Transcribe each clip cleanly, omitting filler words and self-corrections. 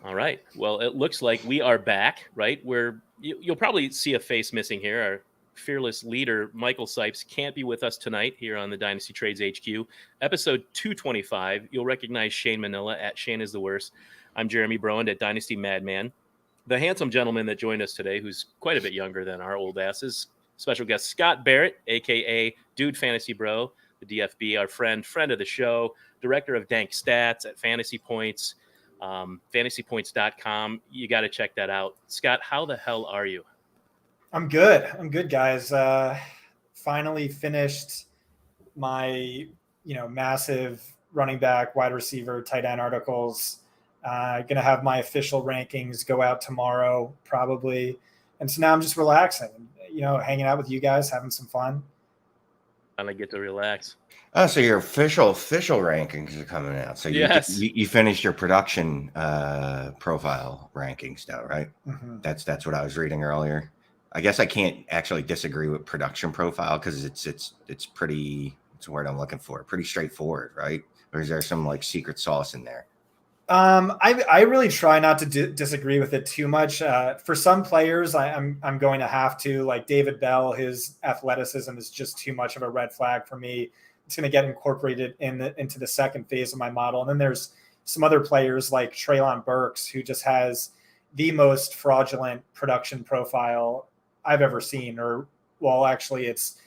All right. Well, it looks like we are back, right? You'll probably see a face missing here. Our fearless leader, Michael Sipes, can't be with us tonight here on the Dynasty Trades HQ. Episode 225. You'll recognize Shane Manila at Shane is the Worst. I'm Jeremy Broand at Dynasty Madman. The handsome gentleman that joined us today, who's quite a bit younger than our old asses, special guest Scott Barrett, a.k.a. Dude Fantasy Bro, the DFB, our friend of the show, director of Dank Stats at Fantasy Points. fantasypoints.com. You got to check that out. Scott, how the hell are you? I'm good, guys. Finally finished my, massive running back, wide receiver, tight end articles. Going to have my official rankings go out tomorrow, probably. And so now I'm just relaxing, hanging out with you guys, having some fun. And I get to relax. Oh, so your official rankings are coming out. So yes. you finished your production profile rankings now, right? Mm-hmm. That's what I was reading earlier. I guess I can't actually disagree with production profile because it's pretty. It's the word I'm looking for. Pretty straightforward, right? Or is there some like secret sauce in there? I really try not to disagree with it too much. For some players, I'm going to have to, like David Bell. His athleticism is just too much of a red flag for me. It's going to get incorporated into the second phase of my model. And then there's some other players like Treylon Burks, who just has the most fraudulent production profile I've ever seen. Actually, it's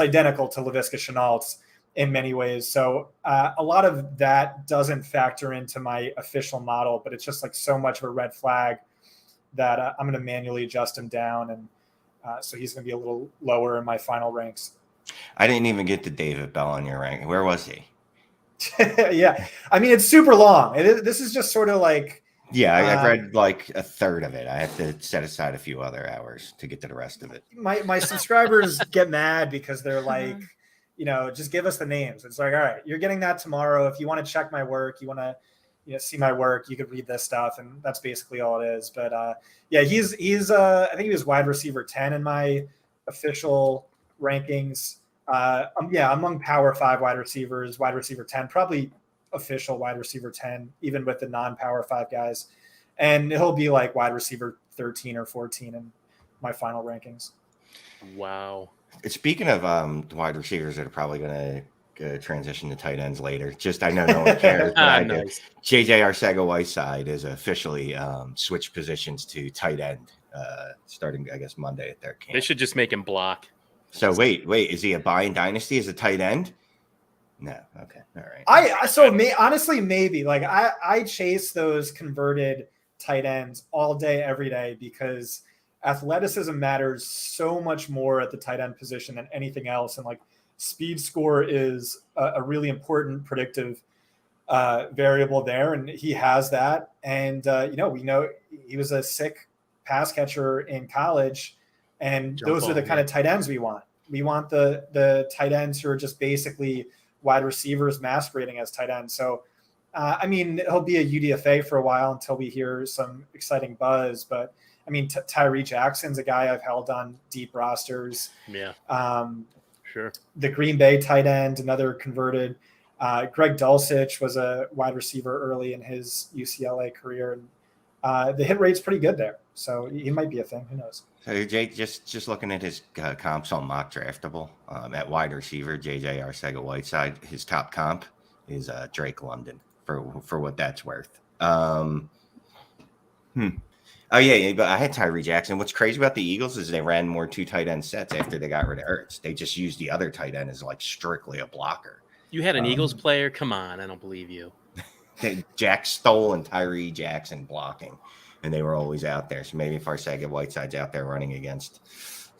identical to Laviska Shenault's in many ways. So a lot of that doesn't factor into my official model, but it's just like so much of a red flag that I'm going to manually adjust him down. And so he's going to be a little lower in my final ranks. I didn't even get to David Bell on your ranking. Where was he? Yeah. I mean, it's super long. This is just sort of like. Yeah, I read like a third of it. I have to set aside a few other hours to get to the rest of it. My subscribers get mad because they're like, just give us the names. It's like, all right, you're getting that tomorrow. If you want to check my work, you want to, see my work, you could read this stuff. And that's basically all it is. But he's I think he was wide receiver 10 in my official rankings. Among power 5 wide receivers, wide receiver 10, probably official wide receiver 10, even with the non-power 5 guys. And he'll be like wide receiver 13 or 14 in my final rankings. Wow. Speaking of wide receivers that are probably going to transition to tight ends later, I know no one cares, but I do. JJ Arcega-Whiteside is officially switched positions to tight end starting, I guess, Monday at their camp. They should just make him block. So wait, is he a buy in Dynasty as a tight end? No. Okay. All right. Honestly, maybe. Like I chase those converted tight ends all day, every day, because athleticism matters so much more at the tight end position than anything else. And like speed score is a really important predictive variable there. And he has that. And, we know he was a sick pass catcher in college. And those are the kind of tight ends we want. We want the tight ends who are just basically wide receivers masquerading as tight ends. So, he'll be a UDFA for a while until we hear some exciting buzz. But, Tyree Jackson's a guy I've held on deep rosters. Yeah. Sure. The Green Bay tight end, another converted. Greg Dulcich was a wide receiver early in his UCLA career. And the hit rate's pretty good there. So he might be a thing. Who knows? So Jake, just looking at his comps on Mock Draftable, at wide receiver, JJ Arcega-Whiteside, his top comp is Drake London for what that's worth. Oh, yeah, but I had Tyree Jackson. What's crazy about the Eagles is they ran more 2 tight end sets after they got rid of Ertz. They just used the other tight end as like strictly a blocker. You had an Eagles player? Come on, I don't believe you. Jack Stoll and Tyree Jackson blocking, and they were always out there. So maybe if Arcega-Whiteside's out there running against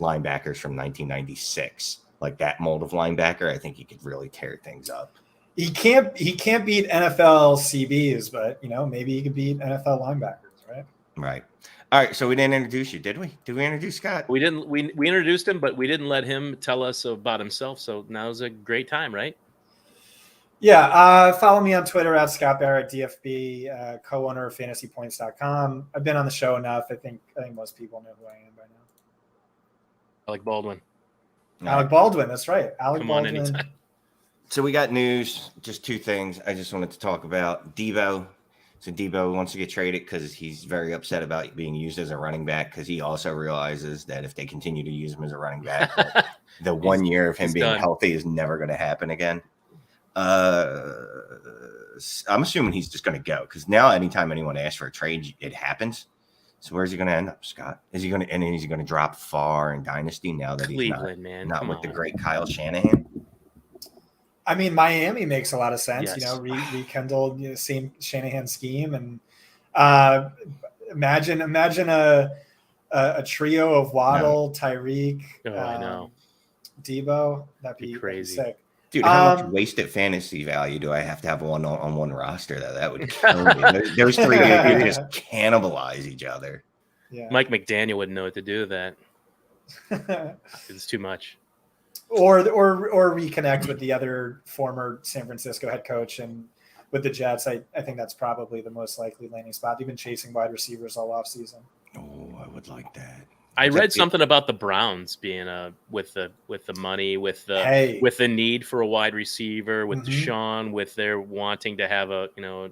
linebackers from 1996, like that mold of linebacker, I think he could really tear things up. He can't beat NFL CBs, but maybe he could beat NFL linebackers, right? Right. All right. So we didn't introduce you, did we? Did we introduce Scott? We didn't. We introduced him, but we didn't let him tell us about himself. So now's a great time, right? Yeah. Follow me on Twitter at Scott Barrett DFB, co-owner of fantasypoints.com. I've been on the show enough. I think most people know who I am by now. Alec Baldwin. Alec Baldwin. That's right. Alec Baldwin. On anytime. So we got news. Just 2 things I just wanted to talk about. Deebo So Deebo wants to get traded because he's very upset about being used as a running back, because he also realizes that if they continue to use him as a running back, the 1 year of him being done. healthy is never going to happen again. I'm assuming he's just going to go, because now anytime anyone asks for a trade, it happens. So where's he going to end up, Scott? Is he going to drop far in Dynasty now that Cleveland, he's man. not with the great Kyle Shanahan? I mean, Miami makes a lot of sense. Yes. Rekindle the same Shanahan scheme, and imagine a trio of Waddle, Tyreek, I know. Deebo. That'd be crazy. That'd be sick. Dude, how much wasted fantasy value do I have to have on one roster? That would kill me. Those three would just cannibalize each other. Yeah. Mike McDaniel wouldn't know what to do with that. It's too much. Or reconnect with the other former San Francisco head coach, and with the Jets, I think that's probably the most likely landing spot. They've been chasing wide receivers all offseason. Oh, I would like that. I read something about the Browns being with the money, with the need for a wide receiver, with Deshaun, with their wanting to have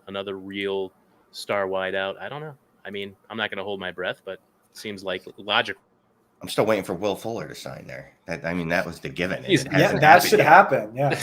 another real star wideout. I don't know. I mean, I'm not going to hold my breath, but it seems like logical. I'm still waiting for Will Fuller to sign there. That was the given. That should happen. Yeah.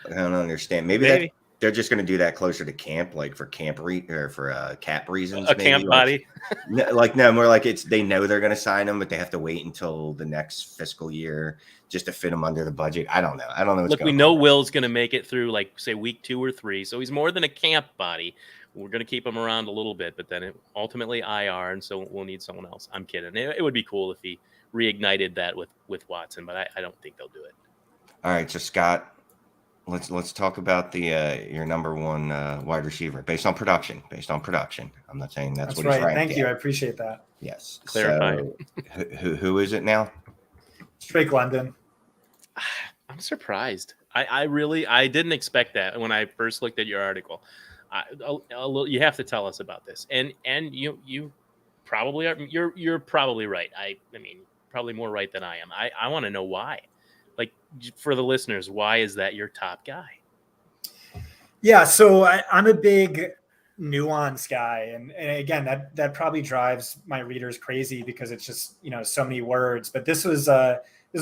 I don't understand. Maybe. They're just going to do that closer to camp, like for cap reasons. Camp body. No, more like they know they're going to sign him, but they have to wait until the next fiscal year just to fit him under the budget. I don't know. Look, we know Will's going to make it through, like, say, week 2 or 3, so he's more than a camp body. We're going to keep him around a little bit, but then ultimately IR, and so we'll need someone else. I'm kidding. It would be cool if he reignited that with Watson, but I don't think they'll do it. All right, so Scott, let's talk about your number one wide receiver based on production. I'm not saying that's what right. He's ranked. Thank you. I appreciate that. Yes. Clarify. So, who is it now? Drake London. I'm surprised. I didn't expect that when I first looked at your article. You have to tell us about this, and you probably are. You're probably right. I mean, probably more right than I am. I want to know why. Like, for the listeners, why is that your top guy? Yeah, so I'm a big nuance guy, and again, that probably drives my readers crazy because it's just so many words. But this was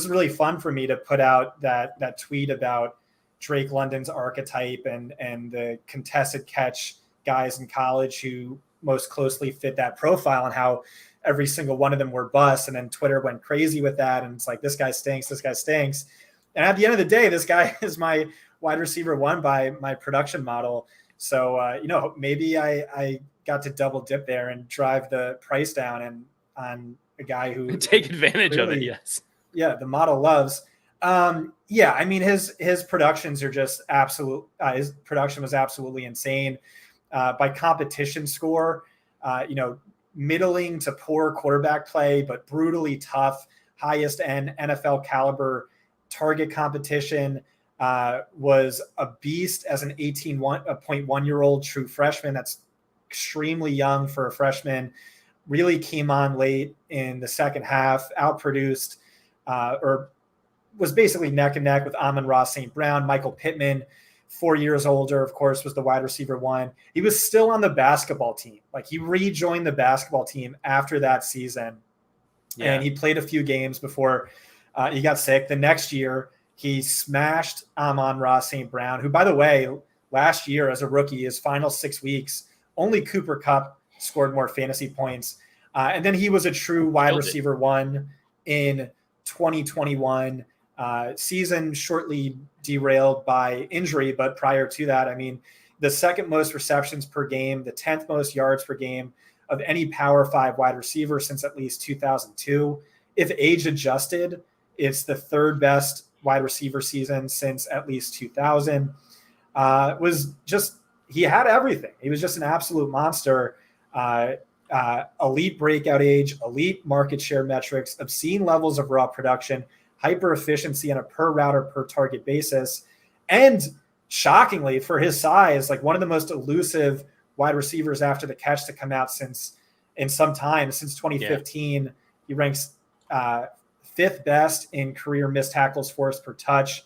really fun for me to put out that tweet about Drake London's archetype and the contested catch guys in college who most closely fit that profile, and how every single one of them were busts. And then Twitter went crazy with that. And it's like, this guy stinks. And at the end of the day, this guy is my wide receiver 1 by my production model. So, maybe I got to double dip there and drive the price down and on a guy who take advantage of it. Yes. Yeah. The model loves. I mean, his productions are just absolute. His production was absolutely insane. By competition score, middling to poor quarterback play, but brutally tough, highest end NFL caliber target competition, was a beast as an 18.1-year-old true freshman. That's extremely young for a freshman. Really came on late in the second half, outproduced or was basically neck and neck with Amon-Ra St. Brown. Michael Pittman, 4 years older, of course, was the wide receiver 1. He was still on the basketball team. Like, he rejoined the basketball team after that season. Yeah. And he played a few games before he got sick. The next year, he smashed Amon-Ra St. Brown, who, by the way, last year as a rookie, his final 6 weeks, only Cooper Kupp scored more fantasy points. And then he was a true wide receiver 1 in 2021. Season shortly derailed by injury, but prior to that, I mean, the second most receptions per game, the 10th most yards per game of any Power 5 wide receiver since at least 2002. If age adjusted, it's the third best wide receiver season since at least 2000. He had everything. He was just an absolute monster. Elite breakout age, elite market share metrics, obscene levels of raw production, hyper efficiency on a per route or per target basis. And shockingly, for his size, like one of the most elusive wide receivers after the catch to come out since 2015. Yeah. He ranks 5th best in career missed tackles forced per touch.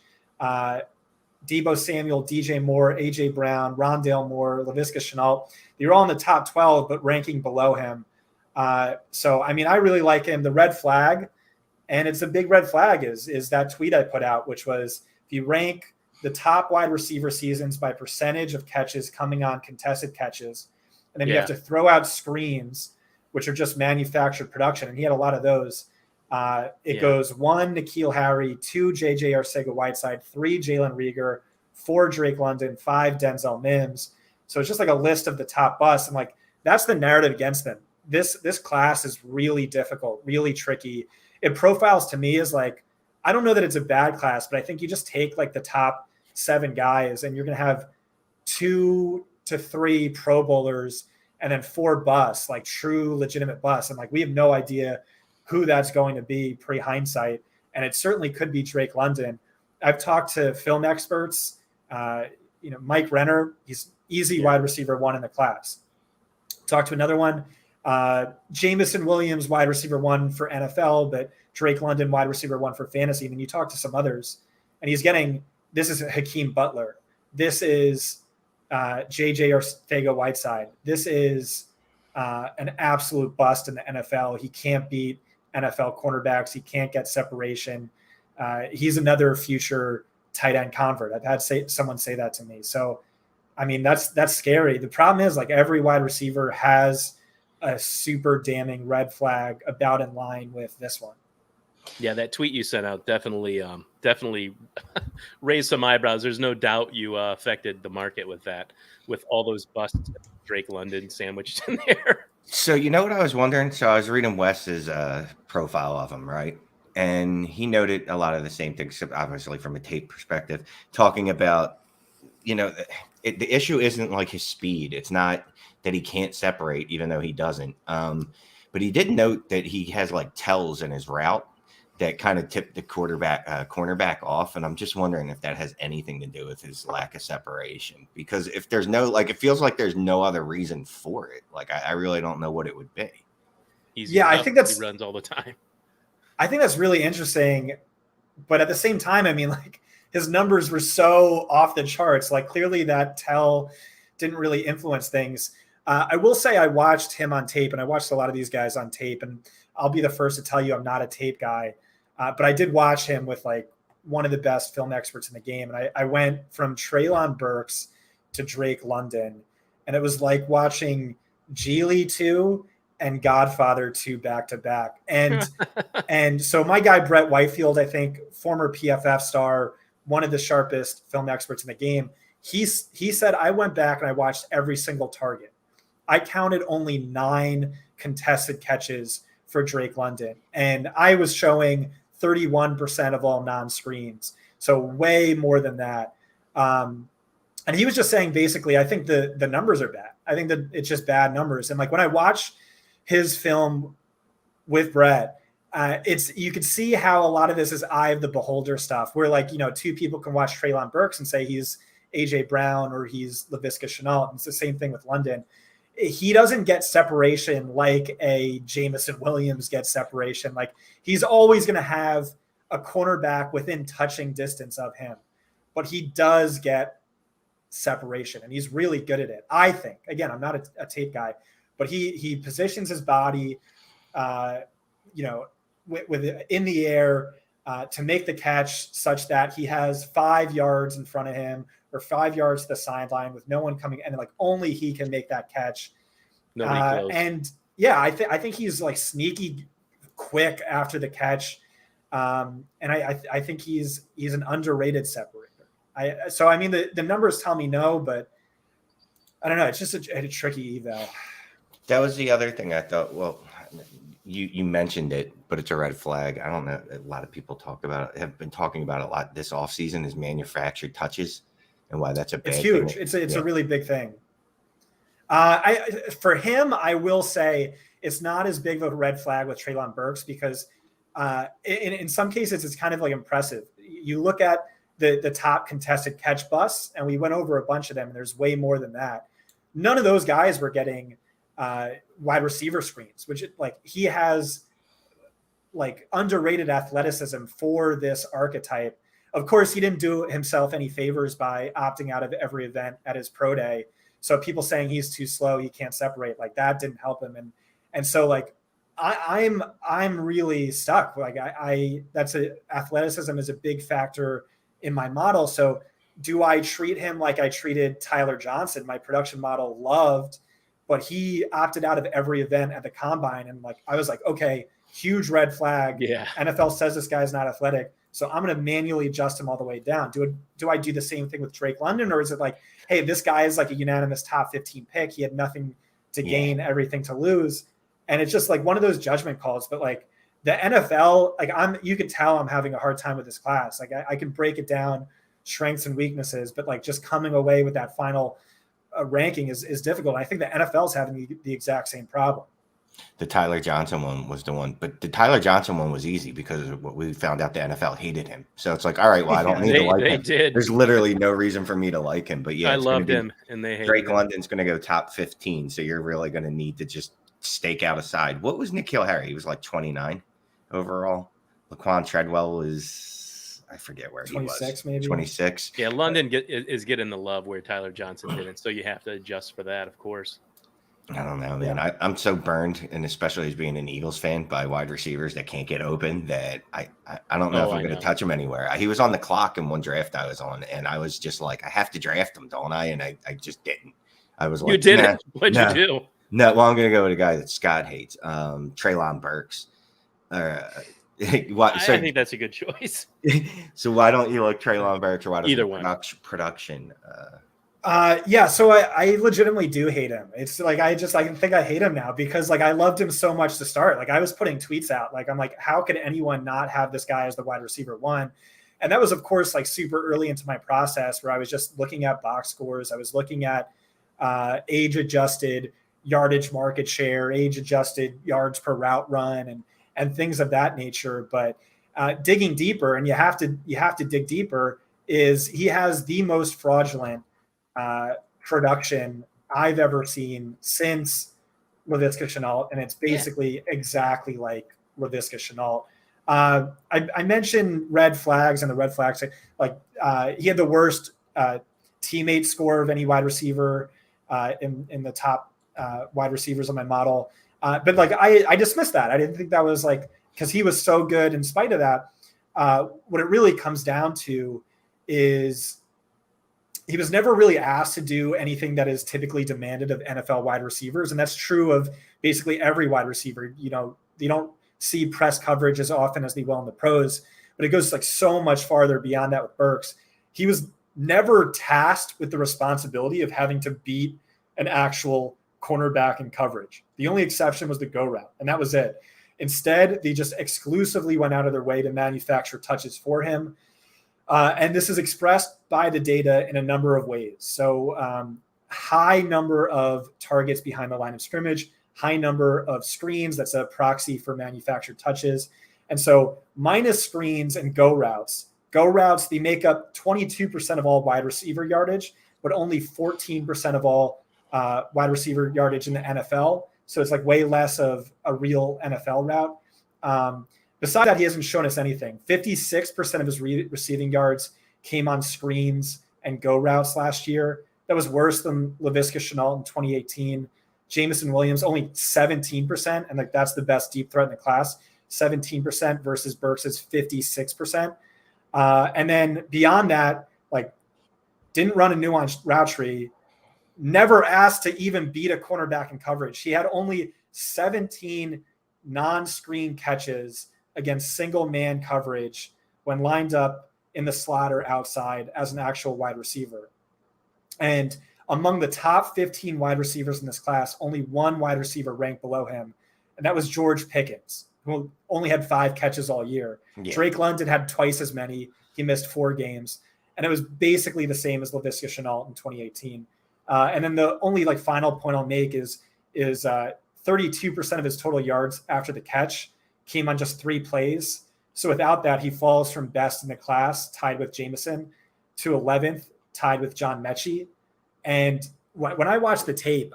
Deebo Samuel, DJ Moore, AJ Brown, Rondale Moore, Laviska Shenault. They're all in the top 12, but ranking below him. So, I mean, I really like him. The red flag, and it's a big red flag, is that tweet I put out, which was if you rank the top wide receiver seasons by percentage of catches coming on contested catches, and then you have to throw out screens, which are just manufactured production. And he had a lot of those. It goes 1, N'Keal Harry, 2, J.J. Arcega-Whiteside, 3, Jalen Reagor, 4, Drake London, 5, Denzel Mims. So it's just like a list of the top busts. And like, that's the narrative against them. This class is really difficult, really tricky. It profiles to me as like, I don't know that it's a bad class, but I think you just take like the top 7 guys and you're going to have 2 to 3 Pro Bowlers and then 4 busts, like true legitimate busts. And like, we have no idea who that's going to be pre-hindsight. And it certainly could be Drake London. I've talked to film experts, Mike Renner, he's easy wide receiver 1 in the class. Talked to another one, Jamison Williams, wide receiver 1 for NFL, but Drake London, wide receiver 1 for fantasy. And then you talk to some others and he's getting, this is Hakeem Butler. This is J.J. Arcega-Whiteside. This is an absolute bust in the NFL. He can't beat NFL cornerbacks. He can't get separation. He's another future tight end convert. I've had someone say that to me. So, I mean, that's scary. The problem is like every wide receiver has a super damning red flag about in line with this one. Yeah, that tweet you sent out definitely raised some eyebrows. There's no doubt you affected the market with that, with all those busts, Drake London sandwiched in there. So you know what I was wondering? So I was reading Wes's profile of him, right? And he noted a lot of the same things, obviously from a tape perspective, talking about, the issue isn't like his speed. It's not that he can't separate, even though he doesn't. But he did note that he has like tells in his route that kind of tipped the cornerback off. And I'm just wondering if that has anything to do with his lack of separation, because if there's no, like, it feels like there's no other reason for it. Like, I really don't know what it would be. I think he runs all the time. I think that's really interesting. But at the same time, I mean, like, his numbers were so off the charts. Like, clearly that tell didn't really influence things. I will say I watched him on tape, and I watched a lot of these guys on tape, and I'll be the first to tell you I'm not a tape guy. But I did watch him with like one of the best film experts in the game. And I went from Treylon Burks to Drake London. And it was like watching Geely 2 and Godfather 2 back to back. And so my guy, Brett Whitefield, I think former PFF star, one of the sharpest film experts in the game. He said, I went back and I watched every single target. I counted only 9 contested catches for Drake London. And I was showing 31% of all non-screens. So way more than that. And he was just saying, basically, I think the numbers are bad. I think that it's just bad numbers. And like when I watch his film with Barrett, you can see how a lot of this is eye of the beholder stuff, where like, 2 people can watch Treylon Burks and say he's AJ Brown or he's Laviska Shenault. And it's the same thing with London. He doesn't get separation like a Jamison Williams gets separation. Like, he's always going to have a cornerback within touching distance of him, but he does get separation and he's really good at it. I think, again, I'm not a tape guy, but he positions his body, with in the air to make the catch such that he has 5 yards in front of him or 5 yards to the sideline with no one coming in, and like only he can make that catch. And yeah, I think he's like sneaky quick after the catch. And I think he's an underrated separator. I mean, the numbers tell me no, but I don't know. It's just a tricky eval. That was the other thing I thought. Well, you mentioned it, but it's a red flag. I don't know. A lot of people have been talking about it a lot this offseason is manufactured touches and why that's a bad thing. It's huge. It's a really big thing. For him, I will say it's not as big of a red flag with Treylon Burks because in some cases it's kind of like impressive. You look at the top contested catch busts, and we went over a bunch of them, and there's way more than that. None of those guys were getting wide receiver screens, which like he has like underrated athleticism for this archetype. of course, he didn't do himself any favors by opting out of every event at his pro day. So people saying he's too slow, he can't separate, like that didn't help him. And so like I'm really stuck. Like athleticism is a big factor in my model. So do I treat him like I treated Tyler Johnson, my production model loved, but he opted out of every event at the combine? And like, I was like, okay, huge red flag. Yeah. NFL says this guy's not athletic. So I'm going to manually adjust him all the way down. Do I do the same thing with Drake London? Or is it like, hey, this guy is like a unanimous top 15 pick. He had nothing to gain, everything to lose. And it's just like one of those judgment calls. But like the NFL, like you can tell I'm having a hard time with this class. Like I can break it down, strengths and weaknesses, but like just coming away with that final ranking is difficult. And I think the NFL is having the exact same problem. The Tyler Johnson one was the one, but the Tyler Johnson one was easy because we found out the NFL hated him. So it's like, all right, well, I don't need to like him. Did. There's literally no reason for me to like him. But yeah, I loved him, and they hated Drake him. London's going to go top 15, so you're really going to need to just stake out a side. What was N'Keal Harry? He was like 29 overall. Laquan Treadwell was, I forget where he was. 26 maybe. 26. Yeah, London is getting the love where Tyler Johnson didn't. So you have to adjust for that, of course. I don't know, man. I'm so burned, and especially as being an Eagles fan, by wide receivers that can't get open, that I don't know if I'm going to touch him anywhere. He was on the clock in one draft I was on, and I was just like, I have to draft him, don't I? And I just didn't. I was like, you didn't? What'd you do? No, well, I'm going to go with a guy that Scott hates, Treylon Burks. I think that's a good choice. So why don't you like Treylon Burks, or why don't either you one? Production. Yeah, so I legitimately do hate him. It's like I think I hate him now because like I loved him so much to start. Like I was putting tweets out, like I'm like, how could anyone not have this guy as the wide receiver one? And that was, of course, like super early into my process where I was just looking at box scores. I was looking at age-adjusted yardage market share, age-adjusted yards per route run, and things of that nature. But digging deeper, and you have to dig deeper, is he has the most fraudulent production I've ever seen since Laviska Shenault, and it's basically exactly like Laviska Shenault. I mentioned red flags, and the red flags, like he had the worst teammate score of any wide receiver in the top wide receivers on my model. But like I dismissed that. I didn't think that was like, because he was so good in spite of that. What it really comes down to is he was never really asked to do anything that is typically demanded of NFL wide receivers. And that's true of basically every wide receiver. You know, they don't see press coverage as often as they will in the pros, but it goes like so much farther beyond that with Burks. He was never tasked with the responsibility of having to beat an actual cornerback in coverage. The only exception was the go route, and that was it. Instead, they just exclusively went out of their way to manufacture touches for him. And this is expressed by the data in a number of ways. So high number of targets behind the line of scrimmage, high number of screens. That's a proxy for manufactured touches. And so minus screens and go routes, they make up 22% of all wide receiver yardage, but only 14% of all wide receiver yardage in the NFL. So it's like way less of a real NFL route. Besides that, he hasn't shown us anything. 56% of his receiving yards came on screens and go routes last year. That was worse than Laviska Shenault in 2018. Jamison Williams, only 17%, and like that's the best deep threat in the class, 17% versus Burks' 56%. And then beyond that, like didn't run a nuanced route tree, never asked to even beat a cornerback in coverage. He had only 17 non-screen catches against single man coverage when lined up in the slot or outside as an actual wide receiver. And among the top 15 wide receivers in this class, only one wide receiver ranked below him, and that was George Pickens, who only had 5 catches all year. Yeah. Drake London had twice as many. He missed 4 games, and it was basically the same as Laviska Shenault in 2018. And then the only like final point I'll make is 32% of his total yards after the catch came on just 3 plays. So without that, he falls from best in the class, tied with Jamison, to 11th, tied with John Mechie. And when I watched the tape,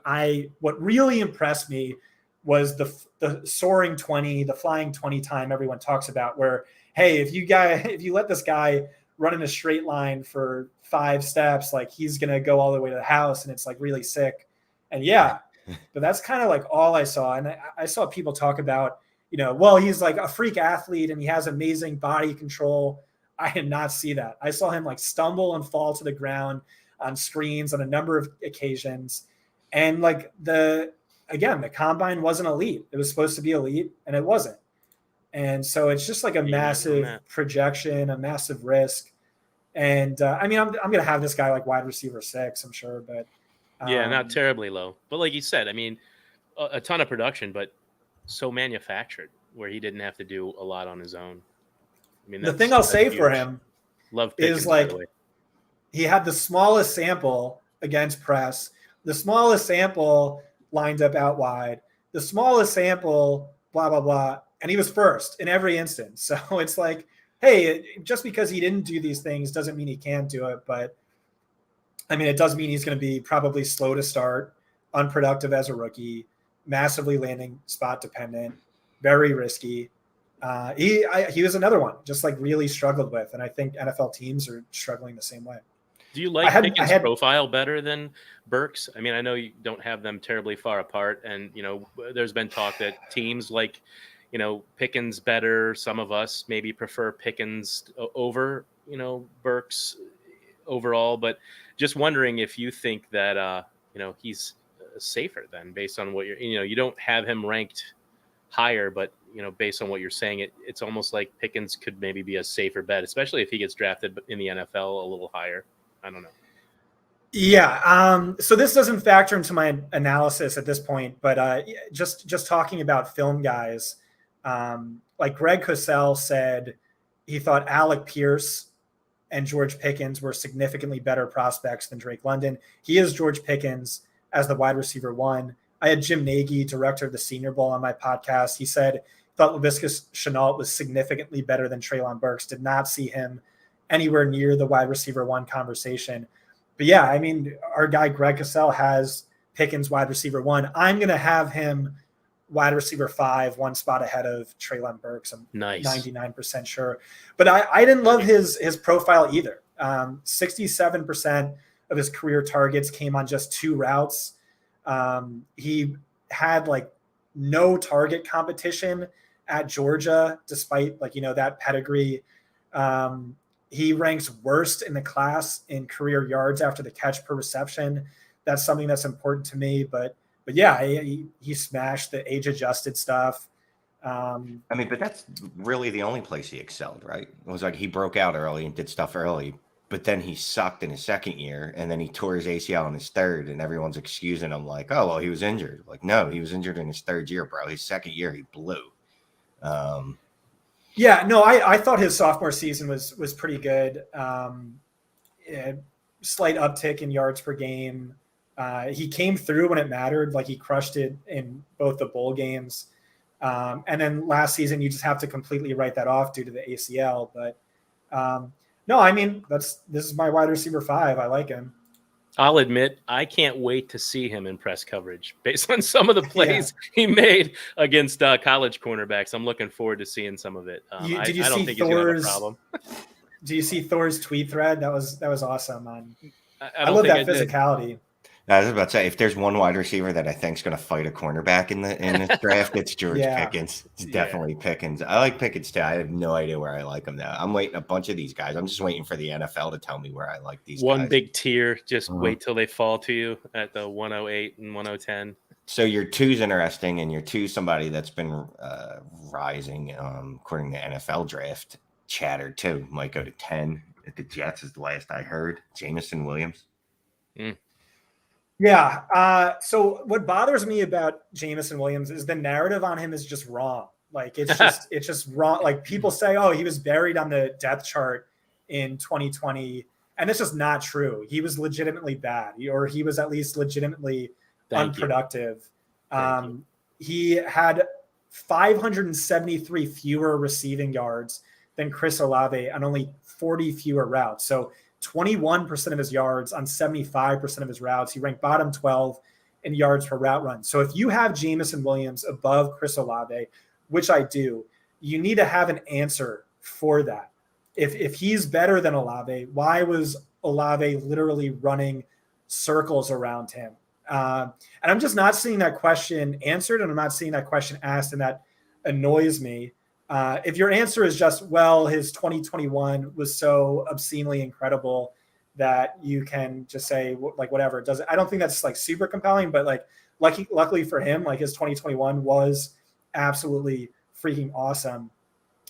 what really impressed me was the soaring 20, the flying 20 time everyone talks about, where, hey, if you let this guy running a straight line for 5 steps, like he's going to go all the way to the house and it's like really sick. And yeah, but that's kind of like all I saw. And I saw people talk about, well, he's like a freak athlete and he has amazing body control. I did not see that. I saw him like stumble and fall to the ground on screens on a number of occasions. And like the combine wasn't elite. It was supposed to be elite and it wasn't. And so it's just like a massive projection, a massive risk. And I'm going to have this guy like wide receiver 6, I'm sure, but not terribly low. But like you said, I mean, a ton of production, but so manufactured where he didn't have to do a lot on his own. I mean, the thing I'll say for him Pickens, is like he had the smallest sample against press, the smallest sample lined up out wide, the smallest sample, blah, blah, blah. And he was first in every instance. So it's like, hey, just because he didn't do these things doesn't mean he can't do it. But I mean, it does mean he's going to be probably slow to start, unproductive as a rookie, massively landing spot dependent, very risky. He was another one, just like really struggled with. And I think NFL teams are struggling the same way. Do you like Pickens' profile better than Burks? I mean, I know you don't have them terribly far apart. And, there's been talk that teams like, Pickens better. Some of us maybe prefer Pickens over, Burks overall. But just wondering if you think that, he's safer then based on what you don't have him ranked higher, but, based on what you're saying, it's almost like Pickens could maybe be a safer bet, especially if he gets drafted in the NFL a little higher. I don't know. Yeah. So this doesn't factor into my analysis at this point, but just talking about film guys, like Greg Cosell said, he thought Alec Pierce and George Pickens were significantly better prospects than Drake London. He is George Pickens as the wide receiver 1. I had Jim Nagy, director of the Senior Bowl, on my podcast. He said, thought Laviska Shenault was significantly better than Treylon Burks. Did not see him anywhere near the wide receiver 1 conversation. But yeah, I mean, our guy Greg Cosell has Pickens wide receiver 1. I'm going to have him wide receiver 5, 1 spot ahead of Treylon Burks. I'm 99% sure. But I didn't love his profile either. 67% of his career targets came on just 2 routes. He had like no target competition at Georgia, despite that pedigree. He ranks worst in the class in career yards after the catch per reception. That's something that's important to me. But yeah, he smashed the age-adjusted stuff. But that's really the only place he excelled, right? It was like he broke out early and did stuff early, but then he sucked in his second year, and then he tore his ACL in his third, and everyone's excusing him like, oh, well, he was injured. Like, no, he was injured in his third year, bro. His second year, he blew. I thought his sophomore season was pretty good. Slight uptick in yards per game. He came through when it mattered. Like, he crushed it in both the bowl games. And then last season, you just have to completely write that off due to the ACL. But no, I mean, this is my wide receiver 5. I like him. I'll admit, I can't wait to see him in press coverage based on some of the plays he made against college cornerbacks. I'm looking forward to seeing some of it. I don't think he's going to have a problem. Do you see Thor's tweet thread? That was awesome. I love that physicality. I was about to say, if there's one wide receiver that I think is going to fight a cornerback in this draft, it's George Pickens. It's definitely Pickens. I like Pickens too. I have no idea where I like him now. I'm waiting a bunch of these guys. I'm just waiting for the NFL to tell me where I like these guys. One big tier. Just wait till they fall to you at the 108 and 110. So your 2's interesting, and your 2 somebody that's been rising according to NFL draft chatter too. Might go to 10 at the Jets is the last I heard. Jamison Williams. Yeah. So what bothers me about Jamison Williams is the narrative on him is just wrong. Like, it's just wrong. Like, people say, oh, he was buried on the depth chart in 2020. And it's just not true. He was legitimately bad, or he was at least legitimately unproductive. He had 573 fewer receiving yards than Chris Olave on only 40 fewer routes. So 21% of his yards on 75% of his routes. He ranked bottom 12 in yards per route run. So if you have Jamison Williams above Chris Olave, which I do, you need to have an answer for that. if he's better than Olave, why was Olave literally running circles around him? And I'm just not seeing that question answered, and I'm not seeing that question asked, and that annoys me. If your answer is just, well, his 2021 was so obscenely incredible that you can just say like whatever, it doesn't. I don't think that's like super compelling, but like luckily for him, like his 2021 was absolutely freaking awesome.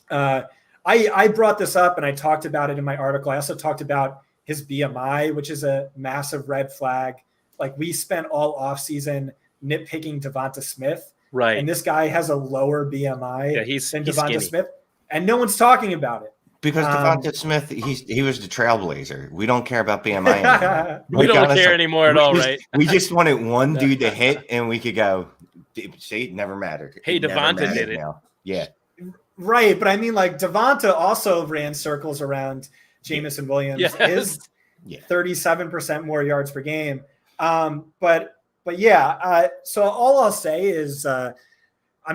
I brought this up and I talked about it in my article. I also talked about his BMI, which is a massive red flag. Like we spent all offseason nitpicking Devonta Smith. Right. And this guy has a lower BMI than Devonta skinny. Smith. And no one's talking about it. Because Devonta Smith, he was the trailblazer. We don't care about BMI anymore. We don't care anymore at all, right? We just wanted one dude to hit, and we could go, see, it never mattered. Hey, Devonta did it. Now. Yeah. Right, but I mean, like, Devonta also ran circles around Jamison Williams. Yes. Is 37% more yards per game. But yeah, so all I'll say is I'm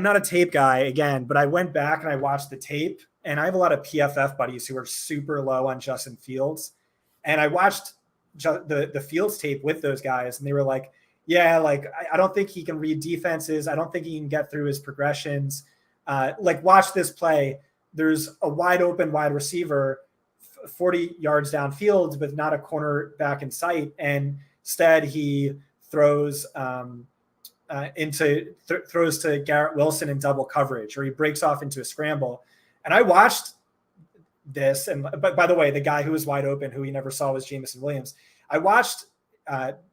not a tape guy, again, but I went back and I watched the tape, and I have a lot of PFF buddies who are super low on Justin Fields. And I watched the Fields tape with those guys, and they were like, yeah, like, I don't think he can read defenses. I don't think he can get through his progressions. Like, watch this play. There's a wide open wide receiver 40 yards downfield, but not a corner back in sight. And instead he throws throws to Garrett Wilson in double coverage, or he breaks off into a scramble. And I watched this. And but by the way, the guy who was wide open, who he never saw, was Jamison Williams. I watched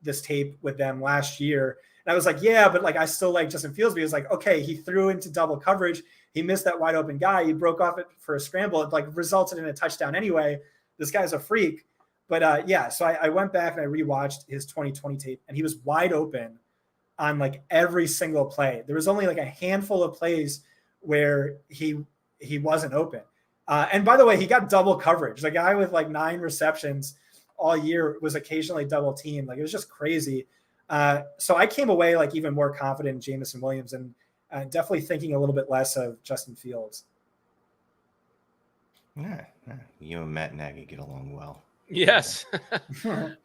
this tape with them last year. And I was like, yeah, but like, I still like Justin Fields. Because like, okay, he threw into double coverage. He missed that wide open guy. He broke off it for a scramble. It like resulted in a touchdown anyway. This guy's a freak. But yeah, so I went back and I rewatched his 2020 tape, and he was wide open on like every single play. There was only like a handful of plays where he wasn't open. And by the way, he got double coverage. The guy with like 9 receptions all year was occasionally double teamed. Like, it was just crazy. So I came away like even more confident in Jamison Williams, and definitely thinking a little bit less of Justin Fields. Yeah, you and Matt Nagy get along well. Yes.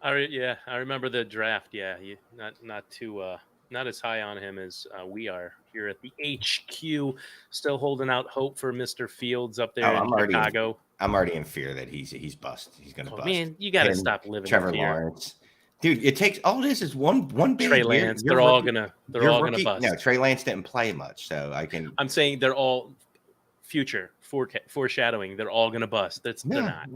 I remember the draft. Yeah, not as high on him as we are here at the HQ. Still holding out hope for Mr. Fields up there in Chicago. I'm already in fear that he's bust. He's going to bust. Man, you got to stop living Trevor in fear. Lawrence. Dude, it takes all this is one big Trey Lance. They're all gonna bust. No, Trey Lance didn't play much, so I'm saying they're all future foreshadowing. They're all gonna bust. They're not.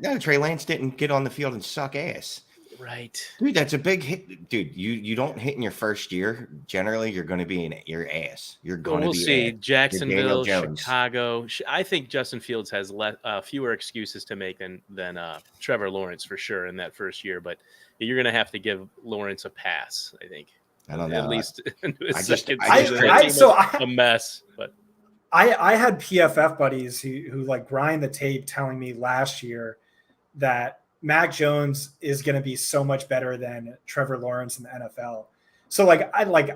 No, Trey Lance didn't get on the field and suck ass. Right, dude. That's a big hit, dude. You don't hit in your first year. Generally, you're going to be in your ass. You're going to be. We'll see. Jacksonville, Chicago. I think Justin Fields has fewer excuses to make than Trevor Lawrence for sure in that first year. But you're going to have to give Lawrence a pass. I think. I don't know. At least a mess. But I had PFF buddies who like grind the tape telling me last year that Mac Jones is going to be so much better than Trevor Lawrence in the NFL. So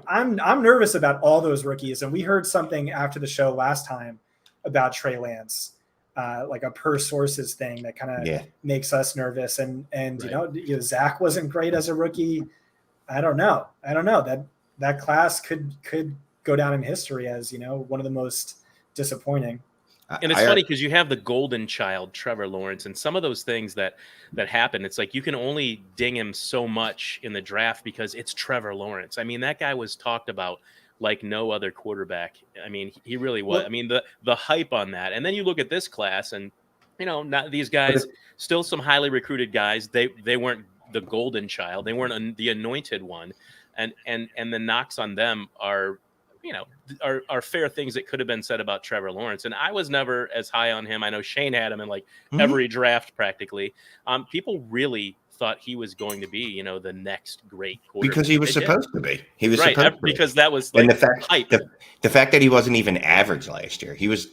I'm nervous about all those rookies. And we heard something after the show last time about Trey Lance, like a per sources thing that kind of makes us nervous. And right. you know, Zach wasn't great as a rookie. I don't know. That class could go down in history as, you know, one of the most disappointing. And it's funny because you have the golden child, Trevor Lawrence, and some of those things that happen. It's like you can only ding him so much in the draft because it's Trevor Lawrence. I mean, that guy was talked about like no other quarterback. I mean, he really was. I mean, the hype on that. And then you look at this class, and you know, not these guys, still some highly recruited guys. They weren't the golden child. They weren't the anointed one. And the knocks on them are, you know, are fair things that could have been said about Trevor Lawrence. And I was never as high on him. I know Shane had him in like every draft practically. People really thought he was going to be, you know, the next great quarterback. Because he was supposed to be. He was right, supposed to be. Because that was like hype. The fact that he wasn't even average last year. He was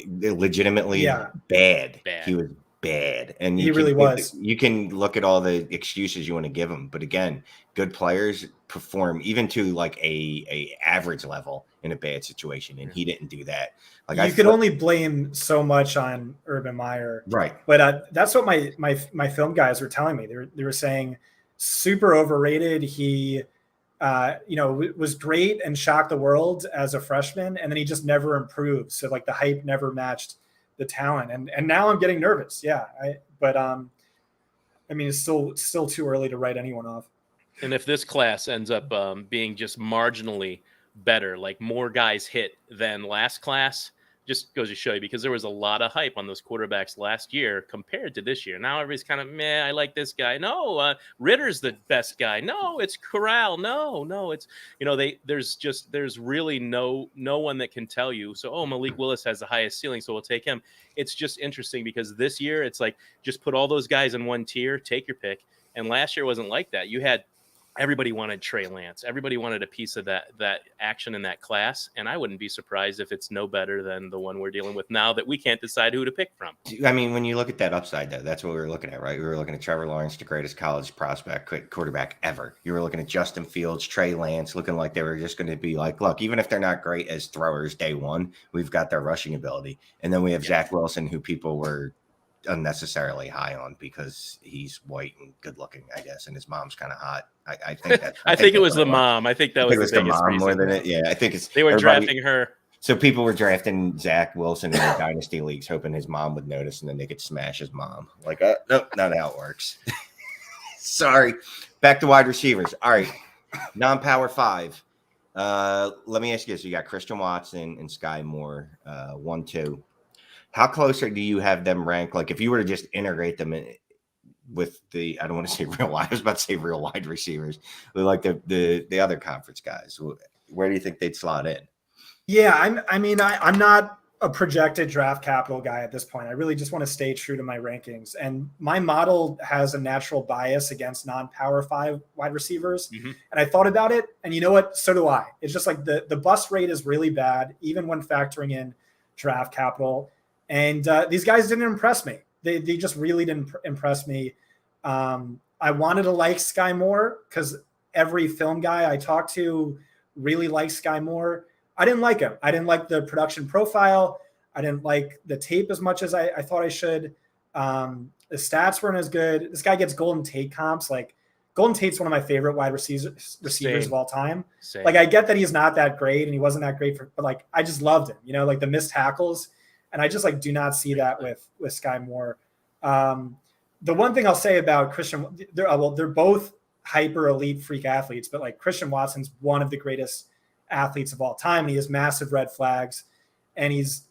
legitimately bad. He was bad. And he really was. You can look at all the excuses you want to give him. But again, good players perform even to like a average level in a bad situation, and he didn't do that. Like you could only blame so much on Urban Meyer, right? But that's what my film guys were telling me. They were saying super overrated. He was great and shocked the world as a freshman, and then he just never improved. So like the hype never matched the talent, and now I'm getting nervous. Yeah, it's still too early to write anyone off. And if this class ends up being just marginally better, like more guys hit than last class, just goes to show you, because there was a lot of hype on those quarterbacks last year compared to this year. Now everybody's kind of, meh, I like this guy. No, Ritter's the best guy. No, it's Corral. No, it's, there's really no one that can tell you. So, Malik Willis has the highest ceiling, so we'll take him. It's just interesting because this year it's like, just put all those guys in one tier, take your pick. And last year wasn't like that. You had, everybody wanted Trey Lance. Everybody wanted a piece of that action in that class. And I wouldn't be surprised if it's no better than the one we're dealing with now that we can't decide who to pick from. I mean, when you look at that upside, though, that's what we were looking at, right? We were looking at Trevor Lawrence, the greatest college prospect quarterback ever. You were looking at Justin Fields, Trey Lance, looking like they were just going to be like, look, even if they're not great as throwers day one, we've got their rushing ability. And then we have Zach Wilson, who people were unnecessarily high on because he's white and good looking, I guess, and his mom's kind of hot. I think that. I think it was the mom. I think that was the mom reason. More than it. Yeah, I think it's they were drafting her. So people were drafting Zach Wilson in the dynasty leagues, hoping his mom would notice, and then they could smash his mom. Like, nope, not how it works. Sorry. Back to wide receivers. All right, non-power 5. Let me ask you this: you got Christian Watson and Sky Moore, 1, 2. How closer do you have them ranked? Like, if you were to just integrate them with I don't want to say real wide, I was about to say real wide receivers, but like the other conference guys, where do you think they'd slot in? Yeah, I'm not a projected draft capital guy at this point. I really just want to stay true to my rankings. And my model has a natural bias against non-power 5 wide receivers. Mm-hmm. And I thought about it, and you know what? So do I. It's just like the bust rate is really bad, even when factoring in draft capital. And these guys didn't impress me. They just really didn't impress me. I wanted to like Sky Moore because every film guy I talked to really likes Sky Moore. I didn't like him. I didn't like the production profile. I didn't like the tape as much as I thought I should. The stats weren't as good. This guy gets Golden Tate comps. Like, Golden Tate's one of my favorite wide receivers of all time. Same. Like, I get that he's not that great and he wasn't that great but like, I just loved him, like the missed tackles. And I just like do not see that with Sky Moore. The one thing I'll say about Christian, they're both hyper elite freak athletes, but like Christian Watson's one of the greatest athletes of all time. And he has massive red flags, and he's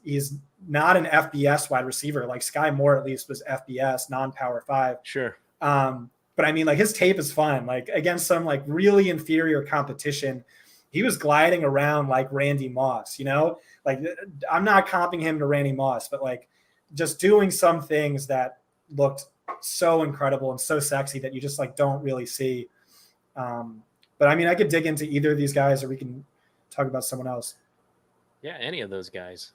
not an FBS wide receiver. Like Sky Moore at least was FBS, non-power 5. Sure. But I mean, like, his tape is fun. Like, against some like really inferior competition, he was gliding around like Randy Moss, like, I'm not comping him to Randy Moss, but like just doing some things that looked so incredible and so sexy that you just like don't really see. But I mean, I could dig into either of these guys, or we can talk about someone else. Yeah, any of those guys.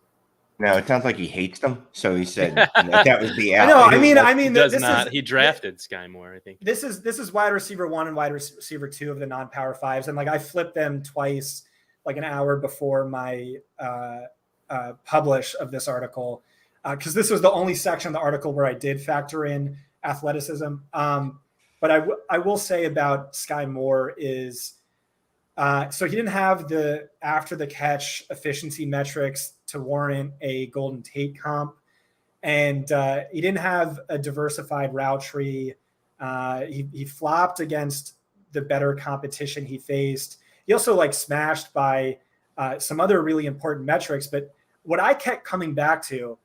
No, it sounds like he hates them. So he said that was the out. No, I mean, does not. He drafted Sky Moore, I think. This is wide receiver 1 and wide receiver 2 of the non-power 5s, and like I flipped them twice, like an hour before my publish of this article, because this was the only section of the article where I did factor in athleticism. But I will say about Sky Moore is, so he didn't have the after the catch efficiency metrics to warrant a Golden Tate comp, and he didn't have a diversified route tree. He flopped against the better competition he faced. He also like smashed by some other really important metrics. But what I kept coming back to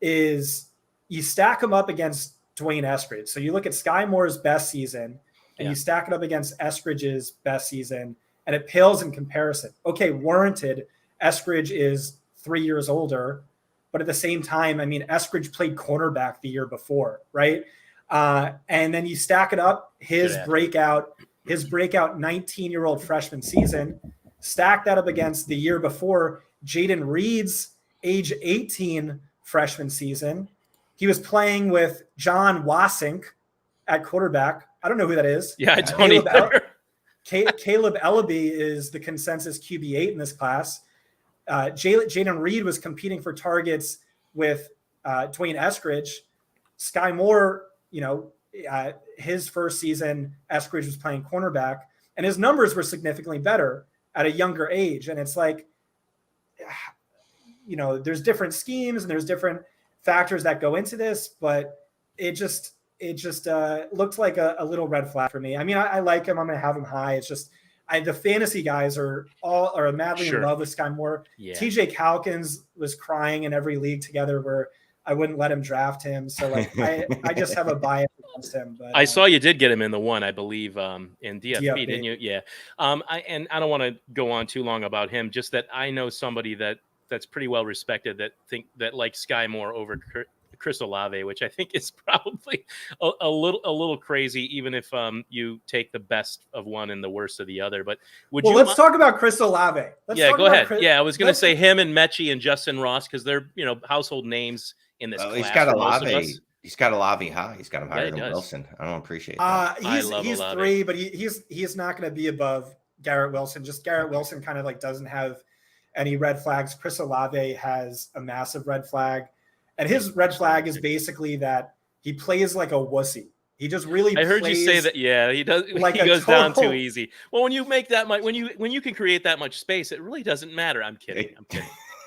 is you stack him up against Dwayne Eskridge. So you look at Sky Moore's best season and you stack it up against Eskridge's best season, and it pales in comparison. Okay, warranted. Eskridge is 3 years older, but at the same time, I mean, Eskridge played cornerback the year before, right? And then you stack it up, his breakout 19-year-old freshman season, stack that up against the year before Jaden Reed's age 18 freshman season. He was playing with John Wasink at quarterback. I don't know who that is. Yeah, I don't either. Caleb Ellaby is the consensus QB8 in this class. Jaden Reed was competing for targets with Dwayne Eskridge. Sky Moore, his first season, Eskridge was playing cornerback, and his numbers were significantly better at a younger age. And it's like, there's different schemes and there's different factors that go into this, but it just looked like a little red flag for me. I mean, I like him. I'm going to have him high. It's just the fantasy guys are madly in love with Sky Moore. Yeah. TJ Calkins was crying in every league together where I wouldn't let him draft him. So like I just have a bias against him. But I saw you did get him in the one, I believe, in DFP, didn't you? Yeah. I don't want to go on too long about him. Just that I know somebody that's pretty well respected that likes Sky Moore over Chris Olave, which I think is probably a little crazy, even if you take the best of one and the worst of the other. But let's talk about Chris Olave. Go ahead. I was going to say him and Mechie and Justin Ross because they're household names in this class. He's got Olave. He's got Olave high. He's got him higher than Wilson. I don't appreciate that. He's Olave. 3, but he's not going to be above Garrett Wilson. Just Garrett Wilson kind of like doesn't have any red flags. Chris Olave has a massive red flag. And his red flag is basically that he plays like a wussy. He just really I heard you say that. Yeah, he does. Like he goes down too easy. Well, when you make that much, when you can create that much space, it really doesn't matter. I'm kidding.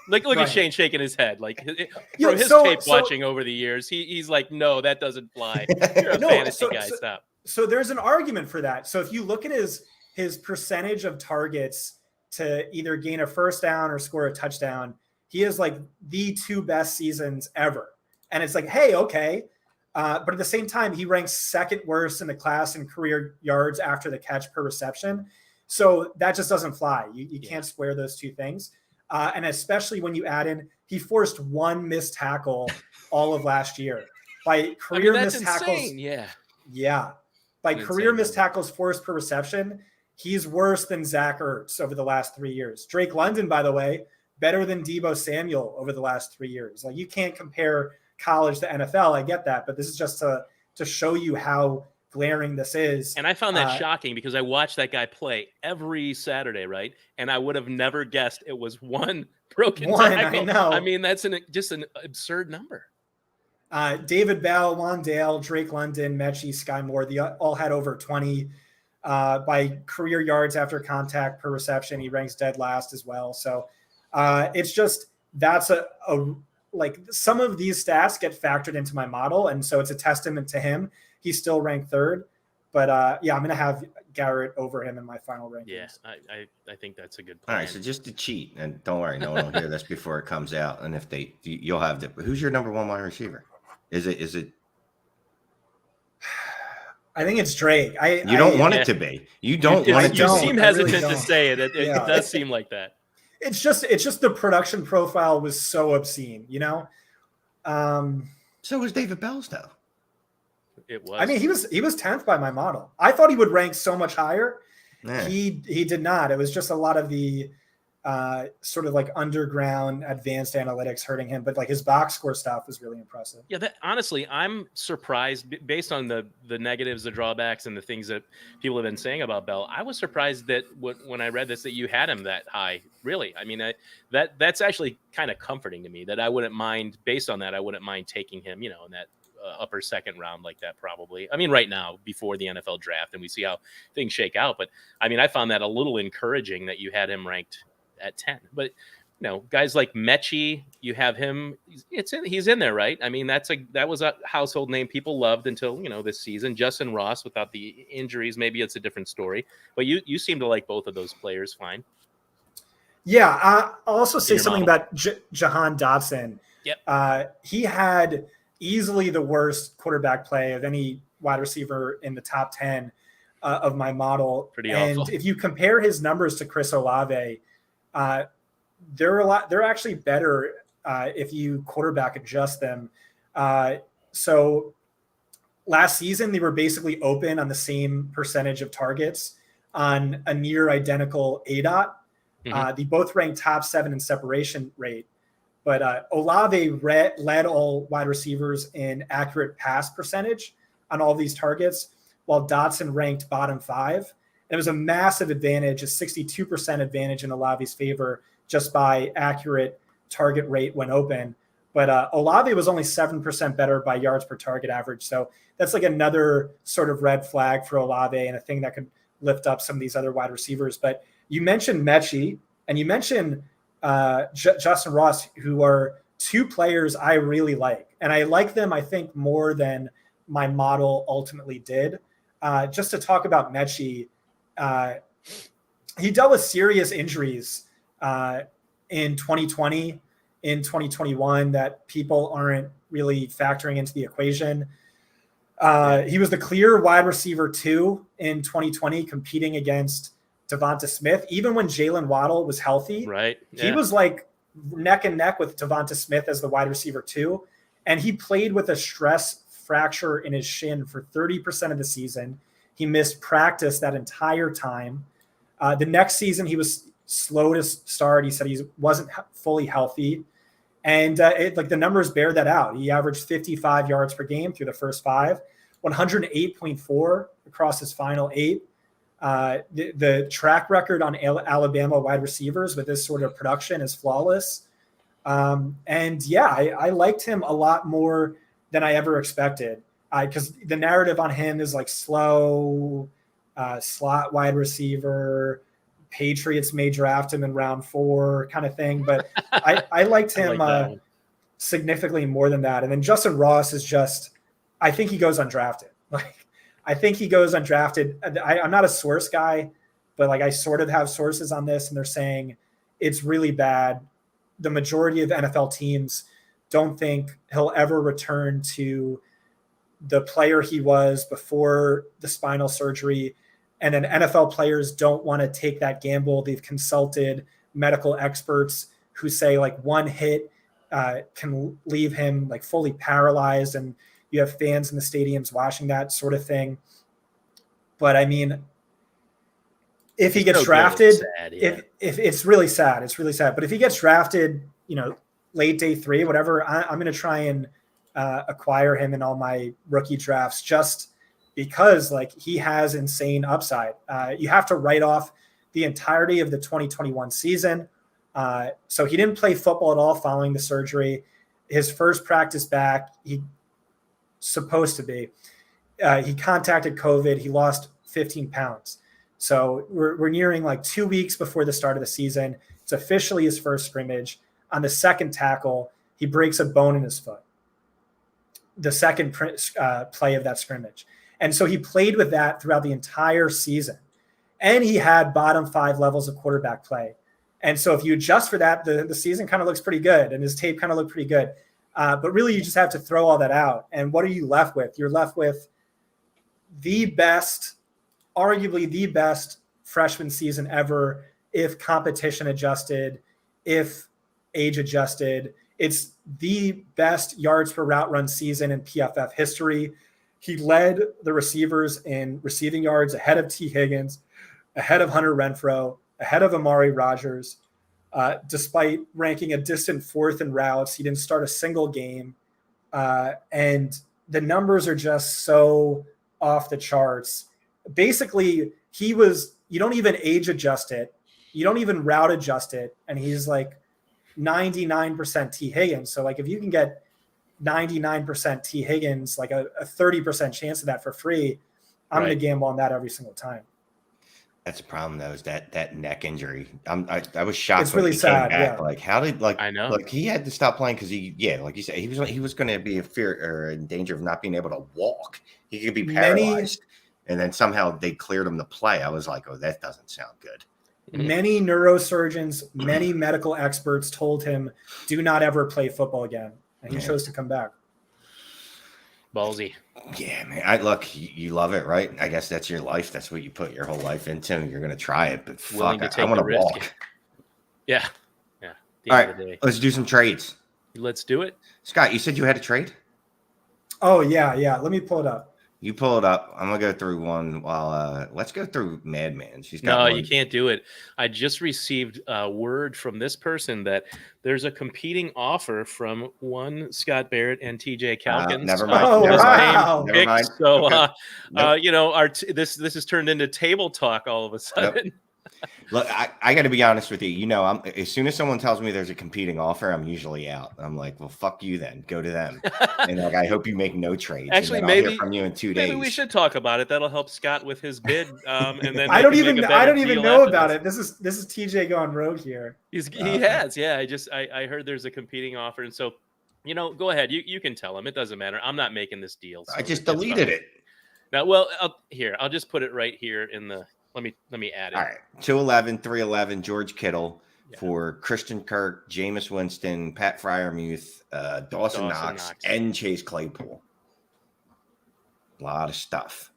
Look at Shane shaking his head. Like from his tape watching over the years, he's like, no, that doesn't fly. You're a fantasy guy. Stop. So there's an argument for that. So if you look at his percentage of targets to either gain a first down or score a touchdown, he is like the 2 best seasons ever. And it's like, hey, okay. But at the same time, he ranks second worst in the class in career yards after the catch per reception. So that just doesn't fly. You can't square those two things. And especially when you add in, he forced 1 missed tackle all of last year. By career missed tackles. Insane. Yeah. By career missed tackles forced per reception, he's worse than Zach Ertz over the last 3 years. Drake London, by the way, better than Deebo Samuel over the last 3 years. Like, you can't compare college to NFL. I get that, but this is just to show you how glaring this is. And I found that shocking because I watched that guy play every Saturday, right? And I would have never guessed it was 1 broken tackle. I know. I mean, that's just an absurd number. David Bell, Wandale, Drake London, Mechie, Sky Moore, they all had over 20 by career yards after contact per reception. He ranks dead last as well. So it's just that's like some of these stats get factored into my model, and so it's a testament to him. He's still ranked 3rd, but I'm going to have Garrett over him in my final rankings. Yeah, I think that's a good plan. All right, so just to cheat, and don't worry, no one will hear this before it comes out. And if you'll have who's your number 1 wide receiver? Is it? I think it's Drake. You don't want it to be. You don't want it to be. You seem hesitant to say it. It does seem like that. It's just the production profile was so obscene, So was David Bell's though. It was. I mean, he was 10th by my model. I thought he would rank so much higher. Yeah. He did not. It was just a lot of the sort of like underground advanced analytics hurting him, but like his box score stuff was really impressive. Yeah, honestly, I'm surprised based on the negatives, the drawbacks, and the things that people have been saying about Bell. I was surprised that when I read this that you had him that high. Really, I mean that's actually kind of comforting to me. That I wouldn't mind based on that. I wouldn't mind taking him, in that upper 2nd round like that probably. I mean, right now before the NFL draft, and we see how things shake out. But I mean, I found that a little encouraging that you had him ranked at 10. But guys like Mechie, you have him. He's in there, right? I mean, that was a household name people loved until this season. Justin Ross, without the injuries, maybe it's a different story. But you seem to like both of those players fine. Yeah, I'll also say something about Jahan Dotson. Yep. He had easily the worst quarterback play of any wide receiver in the top 10 of my model. Pretty and awful. If you compare his numbers to Chris Olave, they're actually better if you quarterback adjust them. So last season, they were basically open on the same percentage of targets on a near identical ADOT. Mm-hmm. They both ranked top 7 in separation rate, but Olave led all wide receivers in accurate pass percentage on all these targets, while Dotson ranked bottom 5. And it was a massive advantage, a 62% advantage in Olave's favor just by accurate target rate when open. But Olave was only 7% better by yards per target average. So that's like another sort of red flag for Olave and a thing that could lift up some of these other wide receivers. But you mentioned Mechie and you mentioned Justin Ross, who are two players I really like. And I like them, I think, more than my model ultimately did. Just to talk about Mechie, he dealt with serious injuries in 2020, in 2021 that people aren't really factoring into the equation. He was the clear wide receiver 2 in 2020, competing against Devonta Smith. Even when Jalen Waddle was healthy, right? He was like neck and neck with Devonta Smith as the wide receiver 2. And he played with a stress fracture in his shin for 30% of the season. He missed practice that entire time. The next season, he was slow to start. He said he wasn't fully healthy. And the numbers bear that out. He averaged 55 yards per game through the first 5, 108.4 across his final 8. The track record on Alabama wide receivers with this sort of production is flawless. I liked him a lot more than I ever expected, because the narrative on him is like slow, slot wide receiver, Patriots may draft him in round 4 kind of thing. But I liked him significantly more than that. And then Justin Ross is just, I think he goes undrafted. I think he goes undrafted. I'm not a source guy, but I sort of have sources on this, and they're saying it's really bad. The majority of NFL teams don't think he'll ever return to the player he was before the spinal surgery. And then NFL players don't want to take that gamble. They've consulted medical experts who say one hit can leave him fully paralyzed, and you have fans in the stadiums watching that sort of thing. But I mean, if he gets drafted, if it's really sad, But if he gets drafted, late day 3, whatever, I'm going to try and acquire him in all my rookie drafts, just because he has insane upside. You have to write off the entirety of the 2021 season. So he didn't play football at all following the surgery. His first practice back, he contacted COVID. He lost 15 pounds. So we're nearing 2 weeks before the start of the season. It's officially his first scrimmage. On the second tackle, he breaks a bone in his foot. The second play of that scrimmage. And so he played with that throughout the entire season. And he had bottom 5 levels of quarterback play. And so if you adjust for that, the season kind of looks pretty good, and his tape kind of looked pretty good. But really, you just have to throw all that out. And what are you left with? You're left with arguably the best freshman season ever, if competition adjusted, if age adjusted. It's the best yards per route run season in PFF history. He led the receivers in receiving yards ahead of T. Higgins, ahead of Hunter Renfrow, ahead of Amari Rodgers. Despite ranking a distant 4th in routes, he didn't start a single game. And the numbers are just so off the charts. Basically, you don't even age adjust it. You don't even route adjust it. And he's 99% T. Higgins. So if you can get 99% T. Higgins, a 30% chance of that for free, I'm going to gamble on that every single time. That's a problem, though, is that neck injury. I was shocked. It's really sad. Came back. Yeah. How did I know. He had to stop playing because like you said, he was going to be in danger of not being able to walk. He could be paralyzed, and then somehow they cleared him to play. I was like, oh, that doesn't sound good. Many neurosurgeons, many medical experts told him, do not ever play football again. And he chose to come back. Ballsy. Yeah, man. You love it, right? I guess that's your life. That's what you put your whole life into. And you're going to try it. But fuck, I want to walk. Yeah. All right, let's do some trades. Let's do it. Scott, you said you had a trade? Oh, yeah. Let me pull it up. You pull it up. I'm going to go through one while let's go through Madman. You can't do it. I just received word from this person that there's a competing offer from one Scott Barrett and TJ Calkins. Never mind. Never mind. So, this has turned into table talk all of a sudden. Look, I got to be honest with you. You know, as soon as someone tells me there's a competing offer, I'm usually out. I'm like, well, fuck you then. Go to them. And like, I hope you make no trades. Actually, and then maybe I'll hear from you in 2 days. Maybe we should talk about it. That'll help Scott with his bid. And then I don't even know about it. it. This is TJ going rogue here. He has, yeah. I heard there's a competing offer, and so go ahead. You can tell him. It doesn't matter. I'm not making this deal. So I just deleted it. Now, well, I'll just put it right here in the. Let me add it. All right, 211, 311, George Kittle for Christian Kirk, Jameis Winston, Pat Freiermuth, Dawson Knox, and Chase Claypool. A lot of stuff.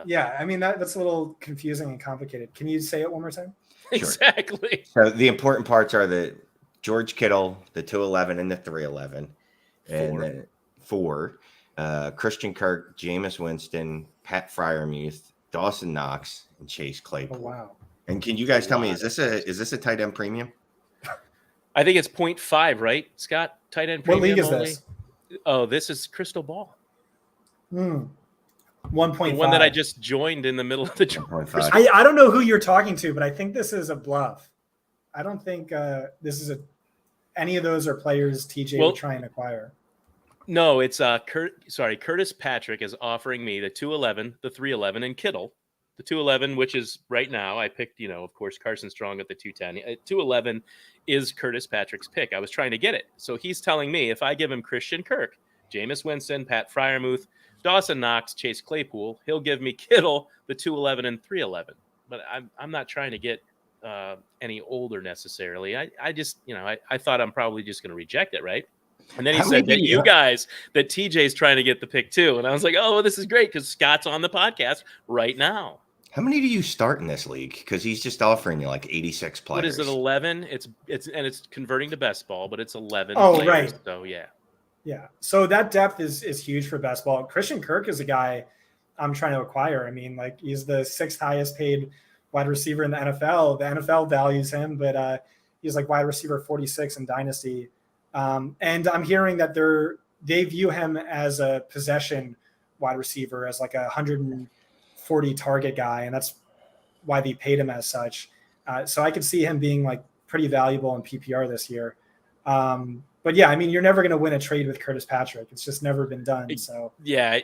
Yeah, I mean that's a little confusing and complicated. Can you say it one more time? Exactly. So the important parts are the George Kittle, the 211 and the 311, and then 4. Christian Kirk, Jameis Winston, Pat Freiermuth, Dawson Knox, and Chase Claypool. Oh, wow. And can you guys tell me, is this a tight end premium? I think it's 0.5, right, Scott? Tight end premium. What league is only? this? Oh, this is Crystal Ball. 1.5. The one that I just joined in the middle of the draft. I don't know who you're talking to, but I think this is a bluff. I don't think this is any of those are players TJ would try and acquire. No, it's Curtis Patrick is offering me the 211, the 311, and Kittle. The 211, which is right now, I picked, of course, Carson Strong at the 210. 211 is Curtis Patrick's pick. I was trying to get it. So he's telling me if I give him Christian Kirk, Jameis Winston, Pat Freiermuth, Dawson Knox, Chase Claypool, he'll give me Kittle, the 211 and 311. But I'm not trying to get any older necessarily. I just, I thought I'm probably just going to reject it, right? And then he said that that TJ's trying to get the pick too. And I was like, oh, well, this is great because Scott's on the podcast right now. How many do you start in this league? Because he's just offering you like 86 players. What is it, 11? It's converting to best ball, but it's 11 Oh, players. Right. So, yeah. Yeah. So that depth is huge for best ball. Christian Kirk is a guy I'm trying to acquire. I mean, like he's the 6th highest paid wide receiver in the NFL. The NFL values him, but he's like wide receiver 46 in Dynasty. And I'm hearing that they view him as a possession wide receiver, as like a 140 target guy, and that's why they paid him as such. So I could see him being like pretty valuable in PPR this year. But yeah, I mean, you're never going to win a trade with Curtis Patrick. It's just never been done. So yeah,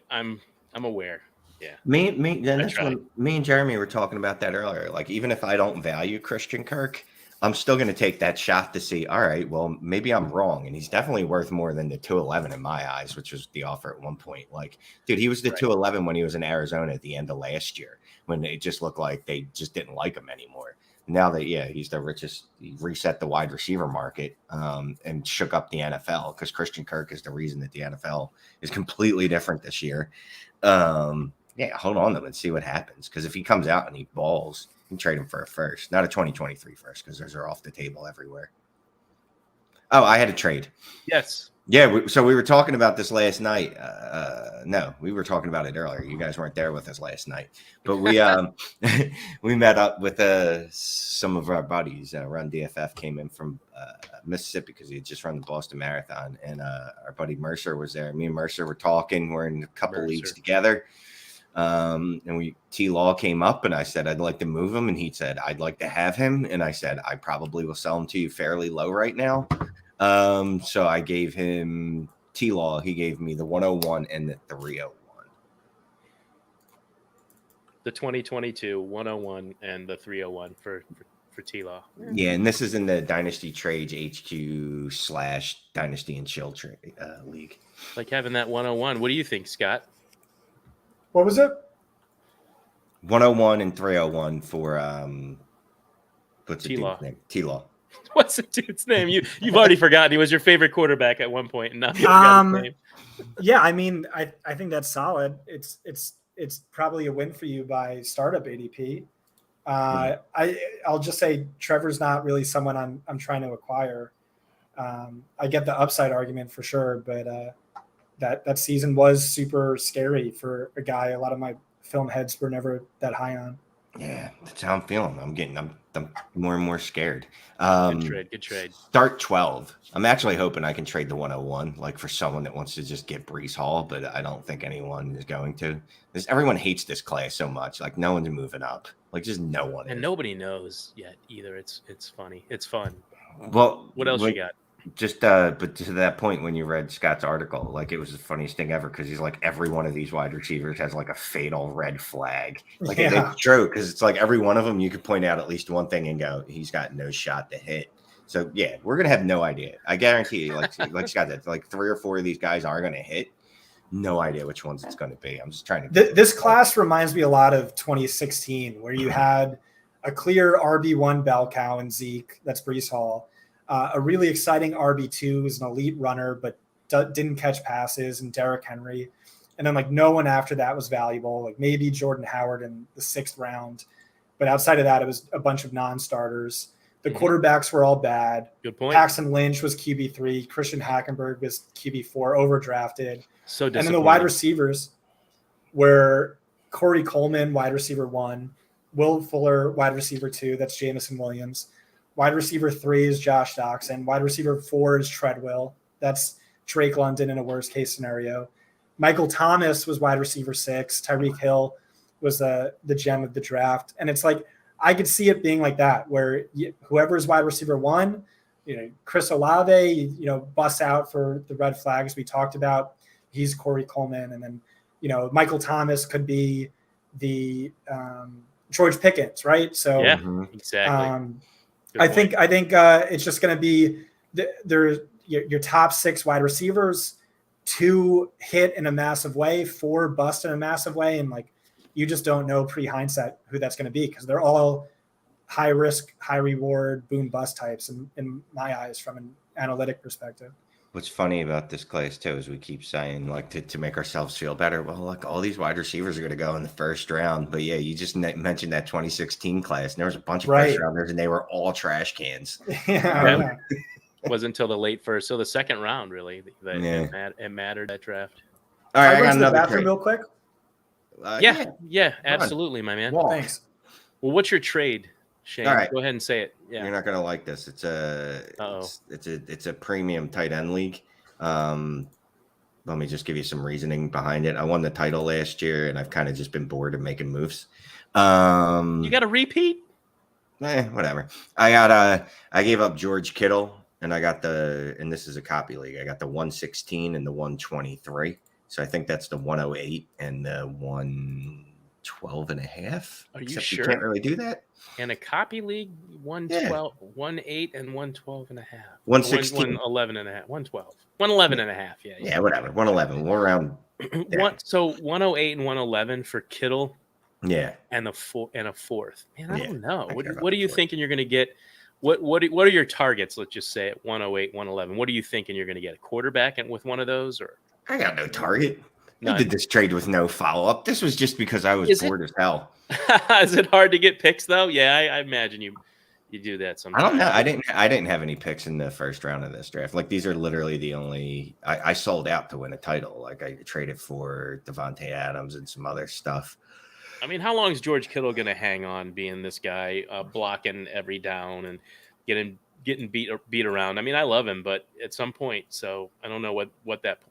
I'm aware. Yeah, me and Jeremy were talking about that earlier. Like, even if I don't value Christian Kirk, I'm still going to take that shot to see, all right, well, maybe I'm wrong. And he's definitely worth more than the 211 in my eyes, which was the offer at one point. Like, dude, he was the 211 when he was in Arizona at the end of last year, when it just looked like they just didn't like him anymore. Now that, he's the richest, he reset the wide receiver market and shook up the NFL, because Christian Kirk is the reason that the NFL is completely different this year. Hold on to him and see what happens. Because if he comes out and he balls, you can trade him for a first, not a 2023 first, because those are off the table everywhere. Oh, I had a trade. Yes. Yeah. So we were talking about this last night. No, we were talking about it earlier. You guys weren't there with us last night, but we we met up with some of our buddies. Run DFF came in from Mississippi because he had just run the Boston Marathon, and our buddy Mercer was there. Me and Mercer were talking. We're in a couple leagues together. And T-Law came up and I said, I'd like to move him. And he said, I'd like to have him. And I said, I probably will sell him to you fairly low right now. So I gave him T-Law. He gave me the 101 and the 301. The 2022 101 and the 301 for T-Law. Yeah. And this is in the Dynasty Trades HQ / Dynasty and Chill trade league. Like having that 101. What do you think, Scott? What was it? 101 and 301 for what's the T-Law. dude's name? T-Law. What's the dude's name? You've already forgotten. He was your favorite quarterback at one point, and now you forgot his name. Yeah, I mean, I think that's solid. It's probably a win for you by startup ADP. I'll just say Trevor's not really someone I'm trying to acquire. I get the upside argument for sure, but that season was super scary for a guy a lot of my film heads were never that high on. Yeah, that's how I'm feeling. I'm more and more scared. Good trade. Start 12. I'm actually hoping I can trade the 101, like for someone that wants to just get Breece Hall, but I don't think anyone is going to. Everyone hates this class so much. Like, no one's moving up. Like just no one. And is. nobody knows yet either. It's funny. It's fun. Well, what else you got? Just but to that point, when you read Scott's article, like it was the funniest thing ever because he's like every one of these wide receivers has like a fatal red flag. Like it's true because it's like every one of them you could point out at least one thing and go, he's got no shot to hit. So yeah, we're gonna have no idea. I guarantee you, like Scott said, like 3 or 4 of these guys are gonna hit. No idea which ones it's gonna be. I'm just trying to. This class reminds me a lot of 2016, where you had a clear RB1 bell cow in Zeke. That's Breece Hall. A really exciting RB2 who's an elite runner, but didn't catch passes, and Derrick Henry. And then like no one after that was valuable. Like maybe Jordan Howard in the 6th round, but outside of that, it was a bunch of non-starters. The quarterbacks were all bad. Good point. Paxton Lynch was QB3. Christian Hackenberg was QB4, overdrafted. So disappointing. And then the wide receivers were Corey Coleman, wide receiver 1. Will Fuller, wide receiver 2. That's Jamison Williams. Wide receiver 3 is Josh Doxson. Wide receiver 4 is Treadwell. That's Drake London in a worst-case scenario. Michael Thomas was wide receiver 6. Tyreek Hill was the gem of the draft. And it's like, I could see it being like that, where whoever's wide receiver 1, Chris Olave, busts out for the red flags we talked about. He's Corey Coleman. And then, Michael Thomas could be the George Pickens, right? So yeah, exactly. I think it's just going to be your top 6 wide receivers, 2 hit in a massive way, 4 bust in a massive way, and like you just don't know pre-hindsight who that's going to be because they're all high risk, high reward, boom bust types in my eyes from an analytic perspective. What's funny about this class too is we keep saying like to make ourselves feel better. Well, like all these wide receivers are going to go in the 1st round, but yeah, you just mentioned that 2016 class, and there was a bunch of first rounders, and they were all trash cans. Yeah. It wasn't until the late 1st, so the 2nd round really that it mattered that draft. All right, I got another bathroom real quick. Yeah, absolutely, my man. Thanks. Well, what's your trade, Shane? All right. Go ahead and say it. Yeah. You're not gonna like this. It's a premium tight end league. Let me just give you some reasoning behind it. I won the title last year, and I've kind of just been bored of making moves. You got a repeat? Whatever. I gave up George Kittle, and I got and this is a copy league. I got the 116 and the 123. So I think that's the 108 and the 112 and a half. Are you Except sure? You can't really do that. In a copy league, 112, 18 and 112 and a half. 116. 111 and a half. 112. 111 and a half. Yeah, whatever. 111. We're around. So 108 and 111 for Kittle. Yeah. And a 4th. Man, I don't know. What are you thinking you're going to get? What are your targets? Let's just say at 108, 111. What are you thinking you're going to get? A quarterback with one of those, or? I got no target. None. I did this trade with no follow-up. This was just because I was bored as hell. Is it hard to get picks though? Yeah, I imagine you do that sometimes. I don't know. I didn't have any picks in the 1st round of this draft. Like these are literally the only I sold out to win a title. Like I traded for Devontae Adams and some other stuff. I mean, how long is George Kittle going to hang on being this guy blocking every down and getting beat around? I mean, I love him, but at some point, so I don't know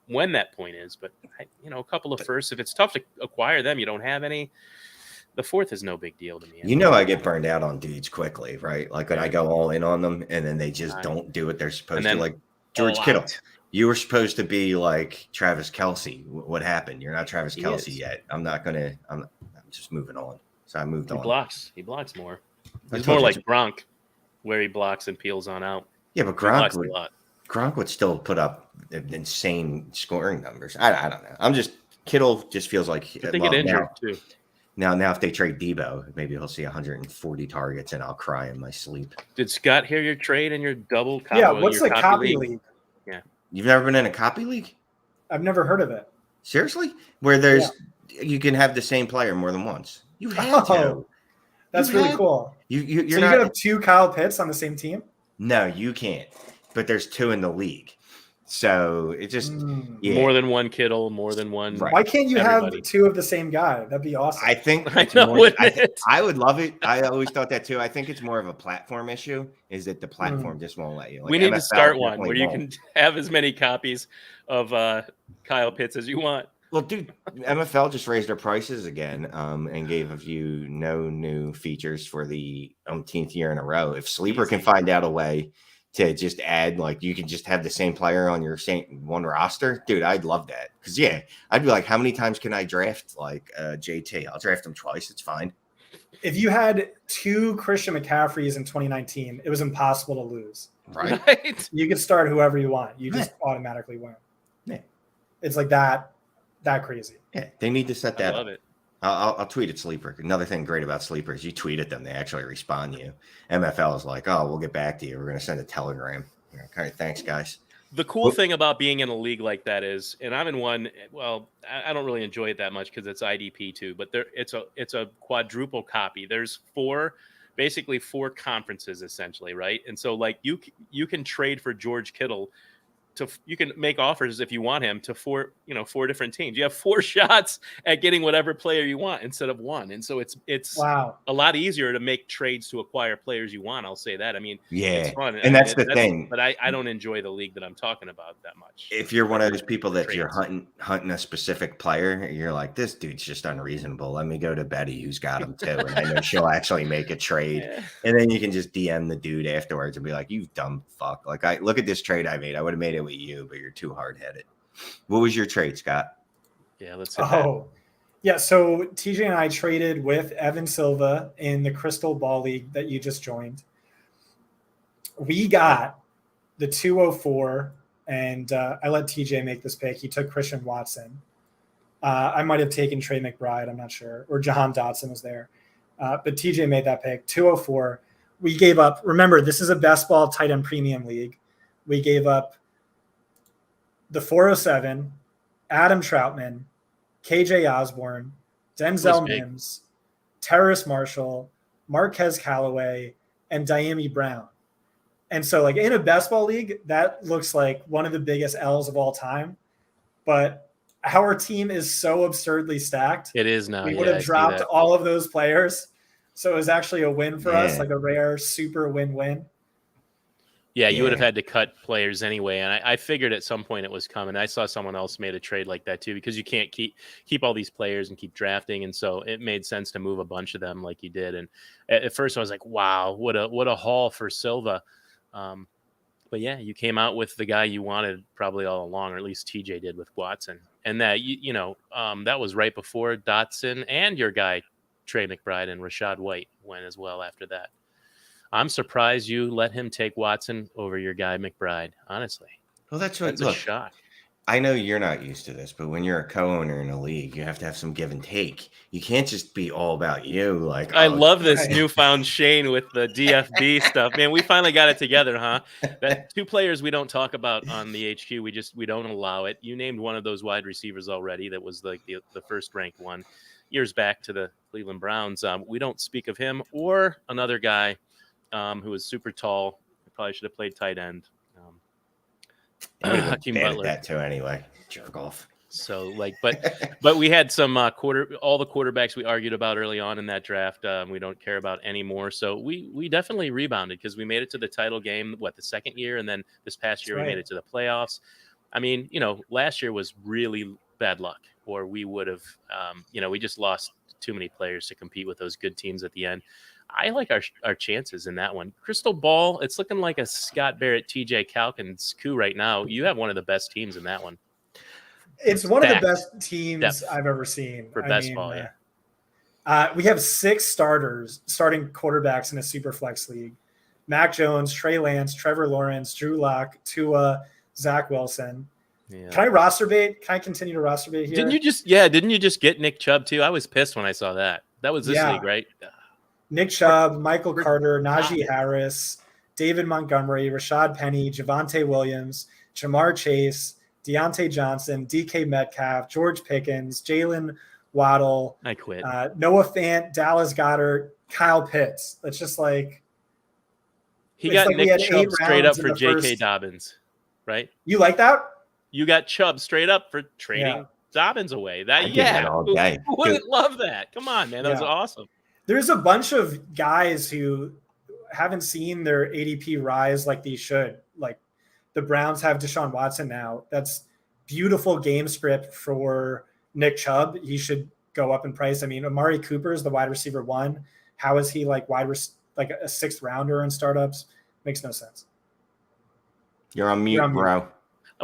when that point is, but a couple of firsts, if it's tough to acquire them, you don't have any. The 4th is no big deal to me. I get burned out on dudes quickly, right? Like when I go all in on them and then they just don't do what they're supposed to. Like George Kittle, you were supposed to be like Travis Kelce. What happened? You're not Travis Kelce yet. I'm just moving on. So I moved on. He blocks more. He's more like Gronk, where he blocks and peels on out. Yeah, but Gronk would still put up insane scoring numbers. I don't know. Kittle just feels like they get injured too. Now, if they trade Deebo, maybe he'll see 140 targets, and I'll cry in my sleep. Did Scott hear your trade and your double? Yeah, what's the copy league? Yeah, you've never been in a copy league? I've never heard of it. Seriously? Where you can have the same player more than once. You have to. That's really cool. You can have 2 Kyle Pitts on the same team? No, you can't. But there's 2 in the league. So it just more than one Kittle, more than one. Right. Why can't you have 2 of the same guy? That'd be awesome. I think I would love it. I always thought that too. I think it's more of a platform issue. Is that the platform just won't let you? Like we need to start one where you can have as many copies of Kyle Pitts as you want. Well, dude, MFL just raised their prices again, and gave you no new features for the umpteenth year in a row. If Sleeper can find out a way to just add, like, you can just have the same player on your same one roster, dude, I'd love that. Because I'd be like, how many times can I draft like JT? I'll draft him twice. It's fine. If you had 2 Christian McCaffreys in 2019, it was impossible to lose. Right. You could start whoever you want. You just automatically win. Yeah. It's like that crazy. Yeah, they need to set that I love up. it. I'll tweet at Sleeper. Another thing great about Sleeper is you tweet at them, they actually respond to you. MFL is like, oh, we'll get back to you. We're going to send a telegram. Okay, thanks, guys. The cool thing about being in a league like that is, and I'm in one. Well, I don't really enjoy it that much because it's IDP too. But it's a quadruple copy. There's basically four conferences essentially, right? And so like you can trade for George Kittle. You can make offers if you want him to four different teams. You have 4 shots at getting whatever player you want instead of 1. And so it's wow, a lot easier to make trades to acquire players you want. I'll say that. I mean, it's fun. And that's the thing. But I don't enjoy the league that I'm talking about that much. If you're one of those people that you're hunting a specific player, you're like, this dude's just unreasonable. Let me go to Betty, who's got him too. And I know she'll actually make a trade. Yeah. And then you can just DM the dude afterwards and be like, you dumb fuck. Like, look at this trade I made. I would have made it with you, but you're too hard-headed. What was your trade, Scott? Yeah, let's yeah, so TJ and I traded with Evan Silva in the Crystal Ball League that you just joined. We got the 204, and I let TJ make this pick. He took Christian Watson. I might have taken Trey McBride, I'm not sure, or Jahan Dotson was there. But TJ made that pick, 204. We gave up, remember, this is a best ball tight end premium league. We gave up the 407, Adam Troutman, KJ Osborne, Denzel Mims, Terrace Marshall, Marquez Callaway, and Diami Brown. And so, like, in a best ball league, that looks like one of the biggest L's of all time. But our team is so absurdly stacked. It is now. We would have dropped all of those players. So it was actually a win for us, like a rare super win-win. Yeah, you would have had to cut players anyway, and I figured at some point it was coming. I saw someone else made a trade like that too, because you can't keep all these players and keep drafting, and so it made sense to move a bunch of them like you did. And at first I was like, "Wow, what a haul for Silva!" But yeah, you came out with the guy you wanted probably all along, or at least TJ did with Watson, and that that was right before Dotson and your guy Trey McBride and Rashad White went as well after that. I'm surprised you let him take Watson over your guy McBride, honestly. Well, that's a shock. I know you're not used to this, but when you're a co-owner in a league, you have to have some give and take. You can't just be all about you. Like, I love this newfound Shane with the DFB stuff. Man, we finally got it together, huh? That 2 players we don't talk about on the HQ. We don't allow it. You named one of those wide receivers already. That was like the first ranked one years back to the Cleveland Browns. We don't speak of him or another guy who was super tall. Probably should have played tight end. Hakeem Butler. That too, anyway. Jerk off. So but we had some all the quarterbacks we argued about early on in that draft. We don't care about anymore. So we definitely rebounded because we made it to the title game. The second year, and then this past year we made it to the playoffs. I mean, last year was really bad luck, or we would have, we just lost too many players to compete with those good teams at the end. I like our chances in that one. Crystal Ball, it's looking like a Scott Barrett, TJ Calkins coup right now. You have one of the best teams in that one. It's one of the best teams I've ever seen. For best ball, we have 6 starting quarterbacks in a super flex league. Mac Jones, Trey Lance, Trevor Lawrence, Drew Lock, Tua, Zach Wilson. Yeah. Can I roster bait? Can I continue to roster bait here? Didn't you just get Nick Chubb too? I was pissed when I saw that. That was this league, right? Nick Chubb, Michael Carter, Najee Harris, David Montgomery, Rashad Penny, Javonte Williams, Jamar Chase, Deontay Johnson, DK Metcalf, George Pickens, Jalen Waddle. I quit. Noah Fant, Dallas Goedert, Kyle Pitts. It's just like he got Nick Chubb straight up for J.K. Dobbins, right? You like that? You got Chubb straight up for trading Dobbins away. Who wouldn't love that? Come on, man. That was awesome. There's a bunch of guys who haven't seen their ADP rise like they should. Like the Browns have Deshaun Watson now. That's beautiful game script for Nick Chubb, he should go up in price. I mean, Amari Cooper is the wide receiver 1. How is he like like a 6th rounder in startups? Makes no sense. You're on mute, bro.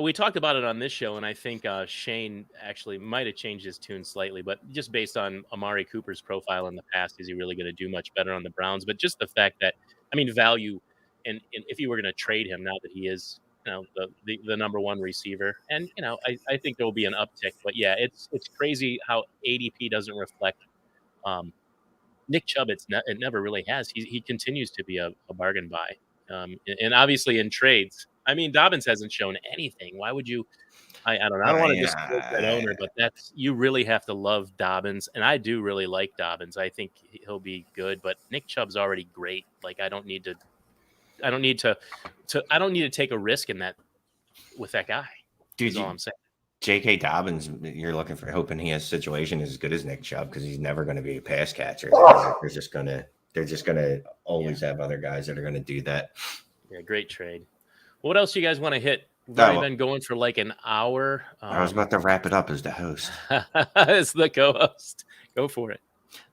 We talked about it on this show, and I think Shane actually might have changed his tune slightly, but just based on Amari Cooper's profile in the past, is he really going to do much better on the Browns? But just the fact that, I mean, value, and if you were going to trade him now that he is, the number 1 receiver, and I think there will be an uptick. But yeah, it's crazy how ADP doesn't reflect Nick Chubb. It never really has. He continues to be a bargain buy, and obviously in trades. I mean, Dobbins hasn't shown anything. Why would you? I don't know. I don't want to disclose that owner, but you really have to love Dobbins, and I do really like Dobbins. I think he'll be good, but Nick Chubb's already great. Like I don't need to take a risk in that with that guy. Dude, all I'm saying. J.K. Dobbins, you're hoping he has a situation as good as Nick Chubb because he's never going to be a pass catcher. They're just gonna always have other guys that are going to do that. Yeah, great trade. What else you guys want to hit? We've already been going for like an hour. I was about to wrap it up as the host. As the co-host. Go for it.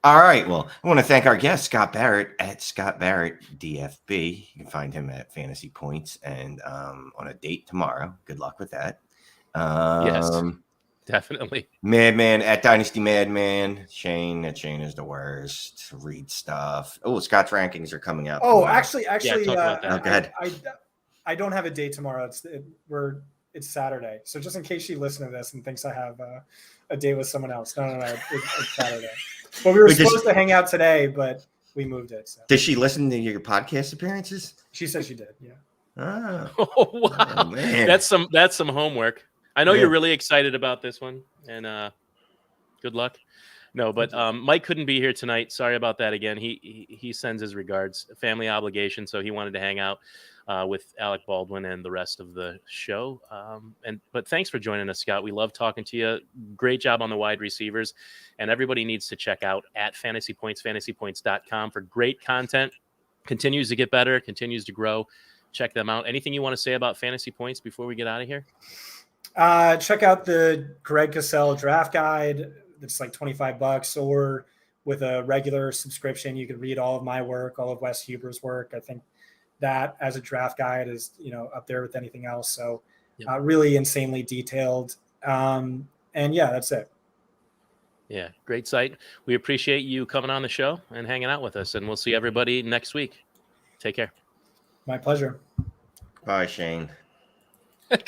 All right. Well, I want to thank our guest, Scott Barrett, at Scott Barrett DFB. You can find him at Fantasy Points and on a date tomorrow. Good luck with that. Yes, definitely. Madman at Dynasty Madman. Shane is the worst. Read stuff. Oh, Scott's rankings are coming out. Oh, actually, talk about that. Go ahead. I don't have a date tomorrow. It's Saturday. So just in case she listens to this and thinks I have a date with someone else. No. It's Saturday. Well, we were supposed to hang out today, but we moved it. So. Did she listen to your podcast appearances? She said she did. Yeah. Oh wow. Oh, man. That's some homework. I know you're really excited about this one, and good luck. No, but Mike couldn't be here tonight. Sorry about that again. He sends his regards. Family obligation, so he wanted to hang out with Alec Baldwin and the rest of the show. But thanks for joining us, Scott. We love talking to you. Great job on the wide receivers, and everybody needs to check out at Fantasy Points, fantasypoints.com for great content. Continues to get better, continues to grow. Check them out. Anything you want to say about Fantasy Points before we get out of here? Check out the Greg Cassell draft guide. It's like $25, or with a regular subscription, you can read all of my work, all of Wes Huber's work. I think that as a draft guide is, up there with anything else. So really insanely detailed. And yeah, that's it. Yeah. Great site. We appreciate you coming on the show and hanging out with us, and we'll see everybody next week. Take care. My pleasure. Bye, Shane.